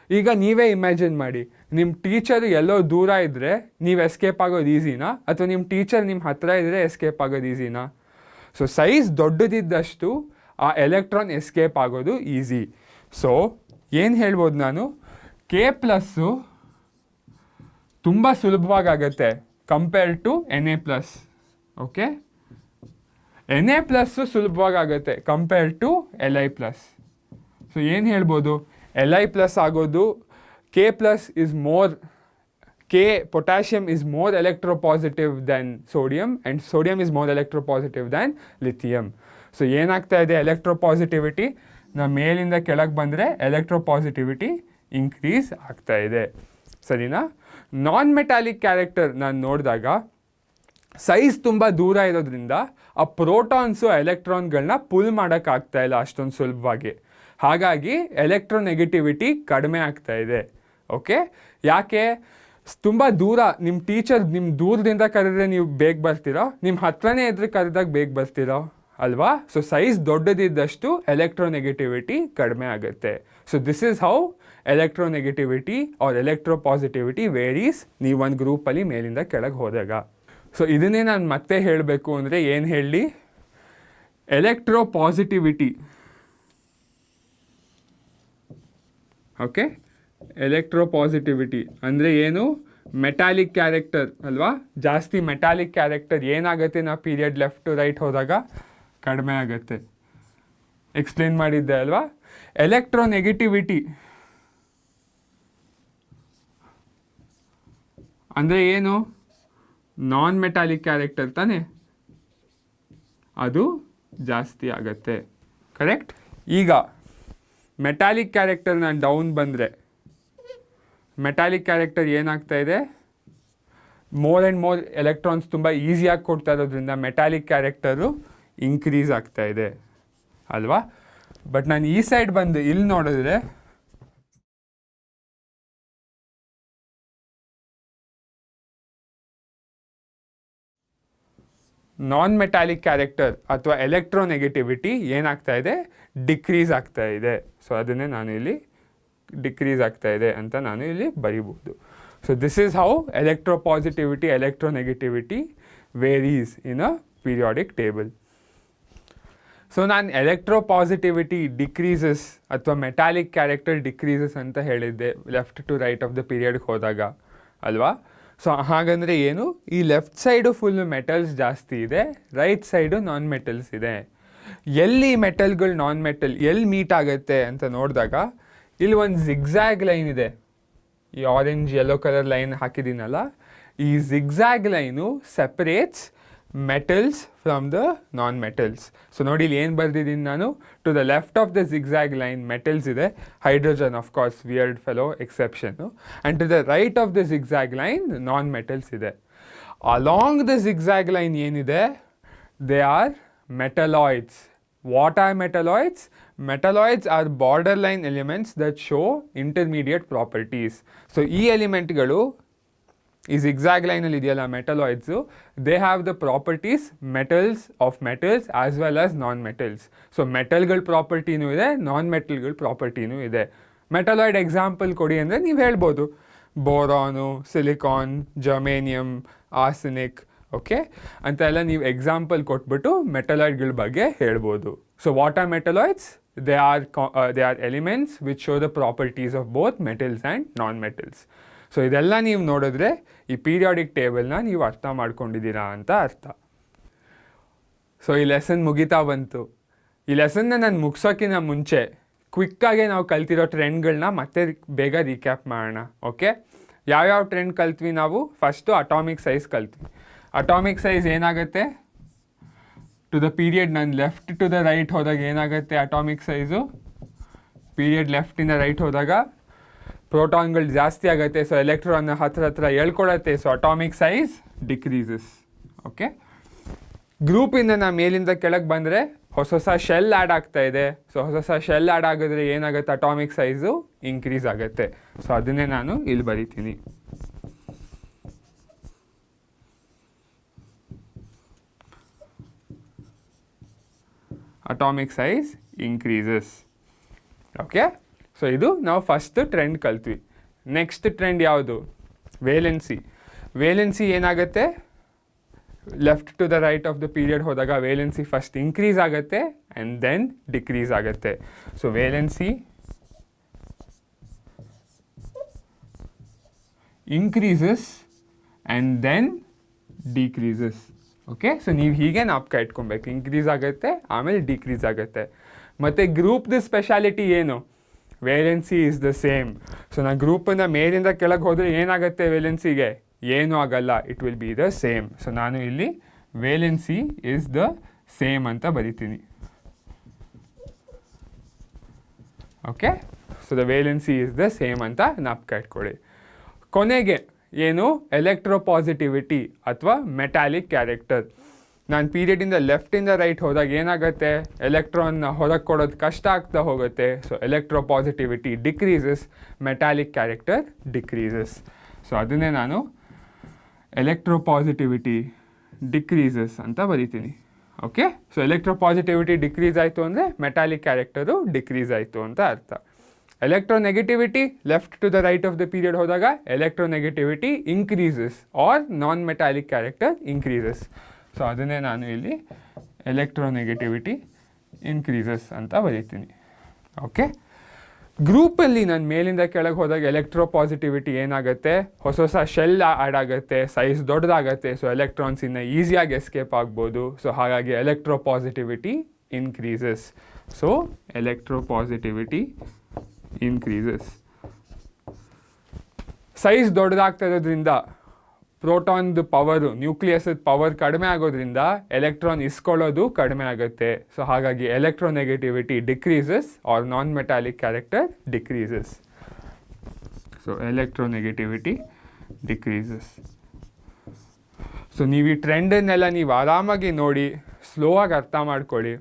ಈಗ ನೀವೇ ಇಮ್ಯಾಜಿನ್ ಮಾಡಿ, ನಿಮ್ಮ ಟೀಚರು ಎಲ್ಲೋ ದೂರ ಇದ್ದರೆ ನೀವು ಎಸ್ಕೇಪ್ ಆಗೋದು ಈಸಿನಾ, ಅಥವಾ ನಿಮ್ಮ ಟೀಚರ್ ನಿಮ್ಮ ಹತ್ತಿರ ಇದ್ದರೆ ಎಸ್ಕೇಪ್ ಆಗೋದು ಈಸಿನಾ? ಸೊ ಸೈಜ್ ದೊಡ್ಡದಿದ್ದಷ್ಟು ಆ ಎಲೆಕ್ಟ್ರಾನ್ ಎಸ್ಕೇಪ್ ಆಗೋದು ಈಸಿ. ಸೊ ಏನು ಹೇಳ್ಬೋದು ನಾನು, ಕೆ ಪ್ಲಸ್ಸು ತುಂಬ ಸುಲಭವಾಗುತ್ತೆ compare to N A plus. Okay, N A plus ಸುಲಭವಾಗುತ್ತೆ compare to L I plus. So ಏನು ಹೇಳ್ಬೋದು, ಎಲ್ ಐ ಪ್ಲಸ್ ಆಗೋದು K plus is more, K potassium is more electropositive than sodium and sodium is more electropositive than lithium. So ಏನಾಗ್ತಾ ಇದೆ, ಎಲೆಕ್ಟ್ರೋಪಾಸಿಟಿವಿಟಿ ನಾವು ಮೇಲಿಂದ ಕೆಳಗೆ ಬಂದರೆ ಎಲೆಕ್ಟ್ರೋಪಾಸಿಟಿವಿಟಿ ಇನ್ಕ್ರೀಸ್ ಆಗ್ತಾ ಇದೆ. ಸರಿನಾ? ನಾನ್ ಮೆಟಾಲಿಕ್ ಕ್ಯಾರೆಕ್ಟರ್ ನಾನು ನೋಡಿದಾಗ ಸೈಜ್ ತುಂಬ ದೂರ ಇರೋದ್ರಿಂದ ಆ ಪ್ರೋಟಾನ್ಸು ಎಲೆಕ್ಟ್ರಾನ್ಗಳನ್ನ ಪುಲ್ ಮಾಡೋಕ್ಕಾಗ್ತಾ ಇಲ್ಲ ಅಷ್ಟೊಂದು ಸುಲಭವಾಗಿ. ಹಾಗಾಗಿ ಎಲೆಕ್ಟ್ರೋನೆಗೆಟಿವಿಟಿ ಕಡಿಮೆ ಆಗ್ತಾ ಇದೆ. ಓಕೆ, ಯಾಕೆ? ತುಂಬ ದೂರ, ನಿಮ್ಮ ಟೀಚರ್ ನಿಮ್ಮ ದೂರದಿಂದ ಕರೆದ್ರೆ ನೀವು ಬೇಗ ಬರ್ತೀರೋ, ನಿಮ್ಮ ಹತ್ರನೇ ಇದ್ರೆ ಕರೆದಾಗ ಬೇಗ ಬರ್ತೀರೋ ಅಲ್ವಾ. ಸೊ ಸೈಜ್ ದೊಡ್ಡದಿದ್ದಷ್ಟು ಎಲೆಕ್ಟ್ರೋನೆಗೆಟಿವಿಟಿ ಕಡಿಮೆ ಆಗುತ್ತೆ. So this is how electronegativity or electropositivity varies ನೀವು ಒಂದು ಗ್ರೂಪಲ್ಲಿ ಮೇಲಿಂದ ಕೆಳಗೆ ಹೋದಾಗ. ಸೊ ಇದನ್ನೇ ನಾನು ಮತ್ತೆ ಹೇಳಬೇಕು ಅಂದರೆ ಏನು ಹೇಳಿ, ಎಲೆಕ್ಟ್ರೋಪಾಸಿಟಿವಿಟಿ, ಓಕೆ, ಎಲೆಕ್ಟ್ರೋಪಾಸಿಟಿವಿಟಿ ಅಂದರೆ ಏನು, ಮೆಟಾಲಿಕ್ ಕ್ಯಾರೆಕ್ಟರ್ ಅಲ್ವಾ. ಜಾಸ್ತಿ ಮೆಟಾಲಿಕ್ ಕ್ಯಾರೆಕ್ಟರ್ ಏನಾಗುತ್ತೆ ನಾವು ಪೀರಿಯಡ್ ಲೆಫ್ಟ್ ಟು ರೈಟ್ ಹೋದಾಗ ಕಡಿಮೆ ಆಗುತ್ತೆ. ಎಕ್ಸ್ಪ್ಲೇನ್ ಮಾಡಿದ್ದೆ ಅಲ್ವಾ. ಎಲೆಕ್ಟ್ರೋನೆಗೆಟಿವಿಟಿ ಅಂದರೆ ಏನು, ನಾನ್ ಮೆಟಾಲಿಕ್ ಕ್ಯಾರೆಕ್ಟರ್ ತಾನೆ, ಅದು ಜಾಸ್ತಿ ಆಗುತ್ತೆ. ಕರೆಕ್ಟ್. ಈಗ ಮೆಟಾಲಿಕ್ ಕ್ಯಾರೆಕ್ಟರ್ ನಾನು ಡೌನ್ ಬಂದರೆ ಮೆಟಾಲಿಕ್ ಕ್ಯಾರೆಕ್ಟರ್ ಏನಾಗ್ತಾ ಇದೆ, ಮೋರ್ ಆ್ಯಂಡ್ ಮೋರ್ ಎಲೆಕ್ಟ್ರಾನ್ಸ್ ತುಂಬ ಈಸಿಯಾಗಿ ಕೊಡ್ತಾ ಇರೋದ್ರಿಂದ ಮೆಟಾಲಿಕ್ ಕ್ಯಾರೆಕ್ಟರು ಇನ್ಕ್ರೀಸ್ ಆಗ್ತಾ ಇದೆ ಅಲ್ವಾ. ಬಟ್ ನಾನು ಈ ಸೈಡ್ ಬಂದು ಇಲ್ಲಿ ನೋಡಿದ್ರೆ ನಾನ್ ಮೆಟಾಲಿಕ್ ಕ್ಯಾರೆಕ್ಟರ್ ಅಥವಾ ಎಲೆಕ್ಟ್ರೋನೆಗೆಟಿವಿಟಿ ಏನಾಗ್ತಾ ಇದೆ, ಡಿಕ್ರೀಸ್ ಆಗ್ತಾ ಇದೆ. ಸೊ ಅದನ್ನೇ ನಾನು ಇಲ್ಲಿ ಡಿಕ್ರೀಸ್ ಆಗ್ತಾ ಇದೆ ಅಂತ ನಾನು ಇಲ್ಲಿ ಬರಿಬೋದು. So this is how electropositivity, electronegativity varies in a periodic table. So ನಾನು ಎಲೆಕ್ಟ್ರೋಪಾಸಿಟಿವಿಟಿ ಡಿಕ್ರೀಸಸ್ ಅಥವಾ ಮೆಟಾಲಿಕ್ ಕ್ಯಾರೆಕ್ಟರ್ ಡಿಕ್ರೀಸಸ್ ಅಂತ ಹೇಳಿದ್ದೆ left to right of the ಪೀರಿಯಡ್ಗೆ ಹೋದಾಗ ಅಲ್ವಾ. ಸೊ ಹಾಗಂದರೆ ಏನು, ಈ ಲೆಫ್ಟ್ ಸೈಡು ಫುಲ್ ಮೆಟಲ್ಸ್ ಜಾಸ್ತಿ ಇದೆ, ರೈಟ್ ಸೈಡು ನಾನ್ ಮೆಟಲ್ಸ್ ಇದೆ. ಎಲ್ಲಿ ಮೆಟಲ್ಗಳು ನಾನ್ ಮೆಟಲ್ ಎಲ್ಲಿ ಮೀಟ್ ಆಗುತ್ತೆ ಅಂತ ನೋಡಿದಾಗ ಇಲ್ಲಿ ಒಂದು ಜಿಗ್ಜ್ಯಾಗ್ ಲೈನ್ ಇದೆ. ಈ ಆರೆಂಜ್ ಯೆಲ್ಲೋ ಕಲರ್ ಲೈನ್ ಹಾಕಿದ್ದೀನಲ್ಲ, ಈ zigzag line separates metals from the non metals. So ನೋಡಿ ಇಲ್ಲಿ ಏನು ಬರೆದಿದ್ದೀನಿ ನಾನು, to the left of the zigzag line metals ಇದೆ, hydrogen of course weird fellow exception, and to the right of the zigzag line non metals ಇದೆ. Along the zigzag line ಏನಿದೆ, they are metalloids. What are metalloids? Metalloids are borderline elements that show intermediate properties. So ಈ ಎಲಿಮೆಂಟ್ಗಳು ಈ zigzag ಲೈನಲ್ಲಿ ಇದೆಯಲ್ಲ metalloids, they have the properties metals of metals as well as non metals. So ಮೆಟಲ್ಗಳ ಪ್ರಾಪರ್ಟಿನೂ ಇದೆ, non ಮೆಟಲ್ಗಳ ಪ್ರಾಪರ್ಟಿನೂ ಇದೆ. ಮೆಟಲಾಯ್ಡ್ example ಕೊಡಿ ಅಂದರೆ ನೀವು ಹೇಳ್ಬೋದು, boron, silicon, germanium, arsenic, okay ಅಂತೆಲ್ಲ ನೀವು ಎಕ್ಸಾಂಪಲ್ ಕೊಟ್ಬಿಟ್ಟು ಮೆಟಲಾಯ್ಡ್ಗಳ ಬಗ್ಗೆ ಹೇಳ್ಬೋದು. So what are metalloids? They are elements which show the properties of both metals and non metals. So ಇದೆಲ್ಲ ನೀವು ನೋಡಿದ್ರೆ ಈ ಪೀರಿಯಾಡಿಕ್ ಟೇಬಲ್ನ ನೀವು ಅರ್ಥ ಮಾಡ್ಕೊಂಡಿದ್ದೀರಾ ಅಂತ ಅರ್ಥ. ಸೊ ಈ ಲೆಸನ್ ಮುಗಿತಾ ಬಂತು. ಈ ಲೆಸನ್ನ ನಾನು ಮುಗಿಸೋಕ್ಕಿಂತ ಮುಂಚೆ ಕ್ವಿಕ್ಕಾಗೆ ನಾವು ಕಲ್ತಿರೋ ಟ್ರೆಂಡ್ಗಳನ್ನ ಮತ್ತೆ ಬೇಗ ರೀಕ್ಯಾಪ್ ಮಾಡೋಣ. ಓಕೆ, ಯಾವ್ಯಾವ ಟ್ರೆಂಡ್ ಕಲ್ತ್ವಿ ನಾವು? ಫಸ್ಟು ಅಟಾಮಿಕ್ ಸೈಜ್ ಕಲ್ತ್ವಿ. ಅಟಾಮಿಕ್ ಸೈಜ್ ಏನಾಗುತ್ತೆ? ಟು ದ ಪೀರಿಯಡ್ ನಾನು ಲೆಫ್ಟ್ ಟು ದ ರೈಟ್ ಹೋದಾಗ ಏನಾಗುತ್ತೆ ಅಟಾಮಿಕ್ ಸೈಜು? ಪೀರಿಯಡ್ ಲೆಫ್ಟಿಂದ ರೈಟ್ ಹೋದಾಗ ಪ್ರೋಟಾನ್ಗಳು ಜಾಸ್ತಿ ಆಗುತ್ತೆ. ಸೊ ಎಲೆಕ್ಟ್ರಾನ್ ಹತ್ರ ಹೇಳ್ಕೊಳತ್ತೆ. So atomic size decreases. Okay, ಗ್ರೂಪಿಂದ ನಾವು ಮೇಲಿಂದ ಕೆಳಗೆ ಬಂದರೆ ಹೊಸ ಶೆಲ್ ಆ್ಯಡ್ ಆಗ್ತಾ ಇದೆ. ಸೊ ಹೊಸ ಶೆಲ್ ಆ್ಯಡ್ ಆಗಿದ್ರೆ ಏನಾಗುತ್ತೆ? ಅಟಾಮಿಕ್ ಸೈಜು ಇನ್ಕ್ರೀಸ್ ಆಗುತ್ತೆ. ಸೊ ಅದನ್ನೇ ನಾನು ಇಲ್ಲಿ ಬರಿತೀನಿ. Atomic size increases. Okay, so ಇದು ನಾವು ಫಸ್ಟ್ ಟ್ರೆಂಡ್ ಕಲ್ತ್ವಿ. ನೆಕ್ಸ್ಟ್ ಟ್ರೆಂಡ್ ಯಾವುದು? ವೇಲೆನ್ಸಿ. ವೇಲೆನ್ಸಿ ಏನಾಗುತ್ತೆ? Left to the right of the period ಹೋದಾಗ ವೇಲೆನ್ಸಿ ಫಸ್ಟ್ ಇನ್ಕ್ರೀಸ್ ಆಗುತ್ತೆ ಆ್ಯಂಡ್ ದೆನ್ ಡಿಕ್ರೀಸ್ ಆಗುತ್ತೆ. So valency increases and then decreases. Okay, so ನೀವು ಹೀಗೆ ನಾಪ್ಕ ಇಟ್ಕೊಬೇಕು. ಇನ್ಕ್ರೀಸ್ ಆಗುತ್ತೆ, ಆಮೇಲೆ ಡಿಕ್ರೀಸ್ ಆಗುತ್ತೆ. ಮತ್ತು ಗ್ರೂಪ್ದು ಸ್ಪೆಷಾಲಿಟಿ ಏನು? Valency is the same. So ನಾನು ಗ್ರೂಪನ್ನು ಮೇಲಿಂದ ಕೆಳಗೆ ಹೋದರೆ ಏನಾಗುತ್ತೆ ವೇಲೆನ್ಸಿಗೆ? ಏನೂ ಆಗಲ್ಲ, it will be the same. So ನಾನು ಇಲ್ಲಿ ವೇಲೆನ್ಸಿ ಈಸ್ ದ ಸೇಮ್ ಅಂತ ಬರಿತೀನಿ. Okay, so the valency is the same ಅಂತ ನಾಪ್ಕ ಇಟ್ಕೊಳ್ಳಿ. ಕೊನೆಗೆ ಏನು? ಎಲೆಕ್ಟ್ರೋಪಾಸಿಟಿವಿಟಿ ಅಥವಾ ಮೆಟಾಲಿಕ್ ಕ್ಯಾರೆಕ್ಟರ್. ನಾನು ಪೀರಿಯಡಿಂದ ಲೆಫ್ಟಿಂದ ರೈಟ್ ಹೋದಾಗ ಏನಾಗುತ್ತೆ? ಎಲೆಕ್ಟ್ರಾನ್ನ ಹೊರಗೆ ಕೊಡೋದು ಕಷ್ಟ ಆಗ್ತಾ ಹೋಗುತ್ತೆ. So electropositivity decreases, metallic character decreases. So ಅದನ್ನೇ ನಾನು ಎಲೆಕ್ಟ್ರೋಪಾಸಿಟಿವಿಟಿ ಡಿಕ್ರೀಸಸ್ ಅಂತ ಬರಿತೀನಿ. ಓಕೆ, ಸೊ ಎಲೆಕ್ಟ್ರೋಪಾಸಿಟಿವಿಟಿ ಡಿಕ್ರೀಸ್ ಆಯಿತು ಅಂದರೆ ಮೆಟಾಲಿಕ್ ಕ್ಯಾರೆಕ್ಟರು ಡಿಕ್ರೀಸ್ ಆಯಿತು ಅಂತ ಅರ್ಥ. Electronegativity left to the right of the period ಹೋದಾಗ electronegativity increases or non metallic character increases. So ಅದನ್ನೇ ನಾನು ಇಲ್ಲಿ ಎಲೆಕ್ಟ್ರೋನೆಗೆಟಿವಿಟಿ ಇನ್ಕ್ರೀಸಸ್ ಅಂತ ಬರೀತೀನಿ. ಓಕೆ, ಗ್ರೂಪಲ್ಲಿ ನಾನು ಮೇಲಿಂದ ಕೆಳಗೆ ಹೋದಾಗ ಎಲೆಕ್ಟ್ರೋಪಾಸಿಟಿವಿಟಿ ಏನಾಗುತ್ತೆ? ಹೊಸ ಶೆಲ್ ಆ್ಯಡ್ ಆಗುತ್ತೆ, ಸೈಜ್ ದೊಡ್ಡದಾಗುತ್ತೆ. ಸೊ ಎಲೆಕ್ಟ್ರಾನ್ಸ್ ಇನ್ನು ಈಸಿಯಾಗಿ ಎಸ್ಕೇಪ್ ಆಗ್ಬೋದು. ಸೊ ಹಾಗಾಗಿ electropositivity increases. So electropositivity increases. Size ದೊಡ್ಡದಾಗ್ತಾ ಇರೋದ್ರಿಂದ ಪ್ರೋಟಾನ್ದು ಪವರು, ನ್ಯೂಕ್ಲಿಯಸ್ದ ಪವರ್ ಕಡಿಮೆ ಆಗೋದ್ರಿಂದ ಎಲೆಕ್ಟ್ರಾನ್ ಇಸ್ಕೊಳ್ಳೋದು ಕಡಿಮೆ ಆಗುತ್ತೆ. ಸೊ ಹಾಗಾಗಿ electronegativity decreases or non metallic character decreases. So electronegativity decreases. So ನೀವು ಈ ಟ್ರೆಂಡನ್ನೆಲ್ಲ ನೀವು ಆರಾಮಾಗಿ ನೋಡಿ, ಸ್ಲೋ ಆಗಿ ಅರ್ಥ ಮಾಡ್ಕೊಳ್ಳಿ.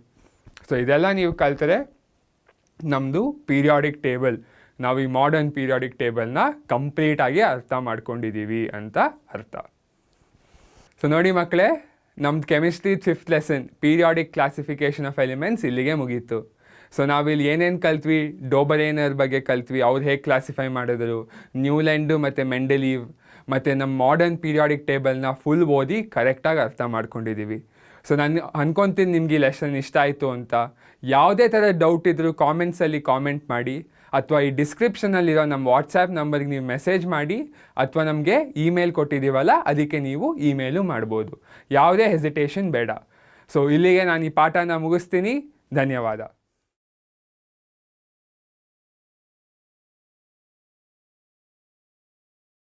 ಸೊ ಇದೆಲ್ಲ ನೀವು ಕಲ್ತರೆ ನಮ್ಮದು ಪೀರಿಯಾಡಿಕ್ ಟೇಬಲ್, ನಾವು ಈ ಮಾಡರ್ನ್ ಪೀರಿಯಾಡಿಕ್ ಟೇಬಲ್ನ ಕಂಪ್ಲೀಟಾಗಿ ಅರ್ಥ ಮಾಡ್ಕೊಂಡಿದ್ದೀವಿ ಅಂತ ಅರ್ಥ. ಸೊ ನೋಡಿ ಮಕ್ಕಳೇ, ನಮ್ಮದು chemistry 5th lesson periodic classification of elements ಇಲ್ಲಿಗೆ ಮುಗೀತು. ಸೊ ನಾವಿಲ್ಲಿ ಏನೇನು ಕಲ್ತ್ವಿ? ಡೋಬರೇನರ್ ಬಗ್ಗೆ ಕಲ್ತ್ವಿ, ಅವ್ರು ಹೇಗೆ ಕ್ಲಾಸಿಫೈ ಮಾಡಿದ್ರು, ನ್ಯೂಲ್ಯಾಂಡು ಮತ್ತು ಮೆಂಡೆಲೀವ್, ಮತ್ತು ನಮ್ಮ ಮಾಡರ್ನ್ ಪೀರಿಯಾಡಿಕ್ ಟೇಬಲ್ನ ಫುಲ್ ಓದಿ ಕರೆಕ್ಟಾಗಿ ಅರ್ಥ ಮಾಡ್ಕೊಂಡಿದ್ದೀವಿ. ಸೊ ನಾನು ಅನ್ಕೊತೀನಿ ನಿಮ್ಗೆ ಈ ಲೆಸನ್ ಇಷ್ಟ ಆಯಿತು ಅಂತ. ಯಾವುದೇ ಥರ ಡೌಟ್ ಇದ್ದರೂ ಕಾಮೆಂಟ್ಸಲ್ಲಿ ಕಾಮೆಂಟ್ ಮಾಡಿ, ಅಥವಾ ಈ ಡಿಸ್ಕ್ರಿಪ್ಷನಲ್ಲಿರೋ ನಮ್ಮ ವಾಟ್ಸಾಪ್ ನಂಬರ್ಗೆ ನೀವು ಮೆಸೇಜ್ ಮಾಡಿ, ಅಥವಾ ನಮಗೆ ಇಮೇಲ್ ಕೊಟ್ಟಿದ್ದೀವಲ್ಲ ಅದಕ್ಕೆ ನೀವು ಇಮೇಲು ಮಾಡ್ಬೋದು. ಯಾವುದೇ ಹೆಸಿಟೇಷನ್ ಬೇಡ. ಸೊ ಇಲ್ಲಿಗೆ ನಾನು ಈ ಪಾಠನ ಮುಗಿಸ್ತೀನಿ. ಧನ್ಯವಾದ.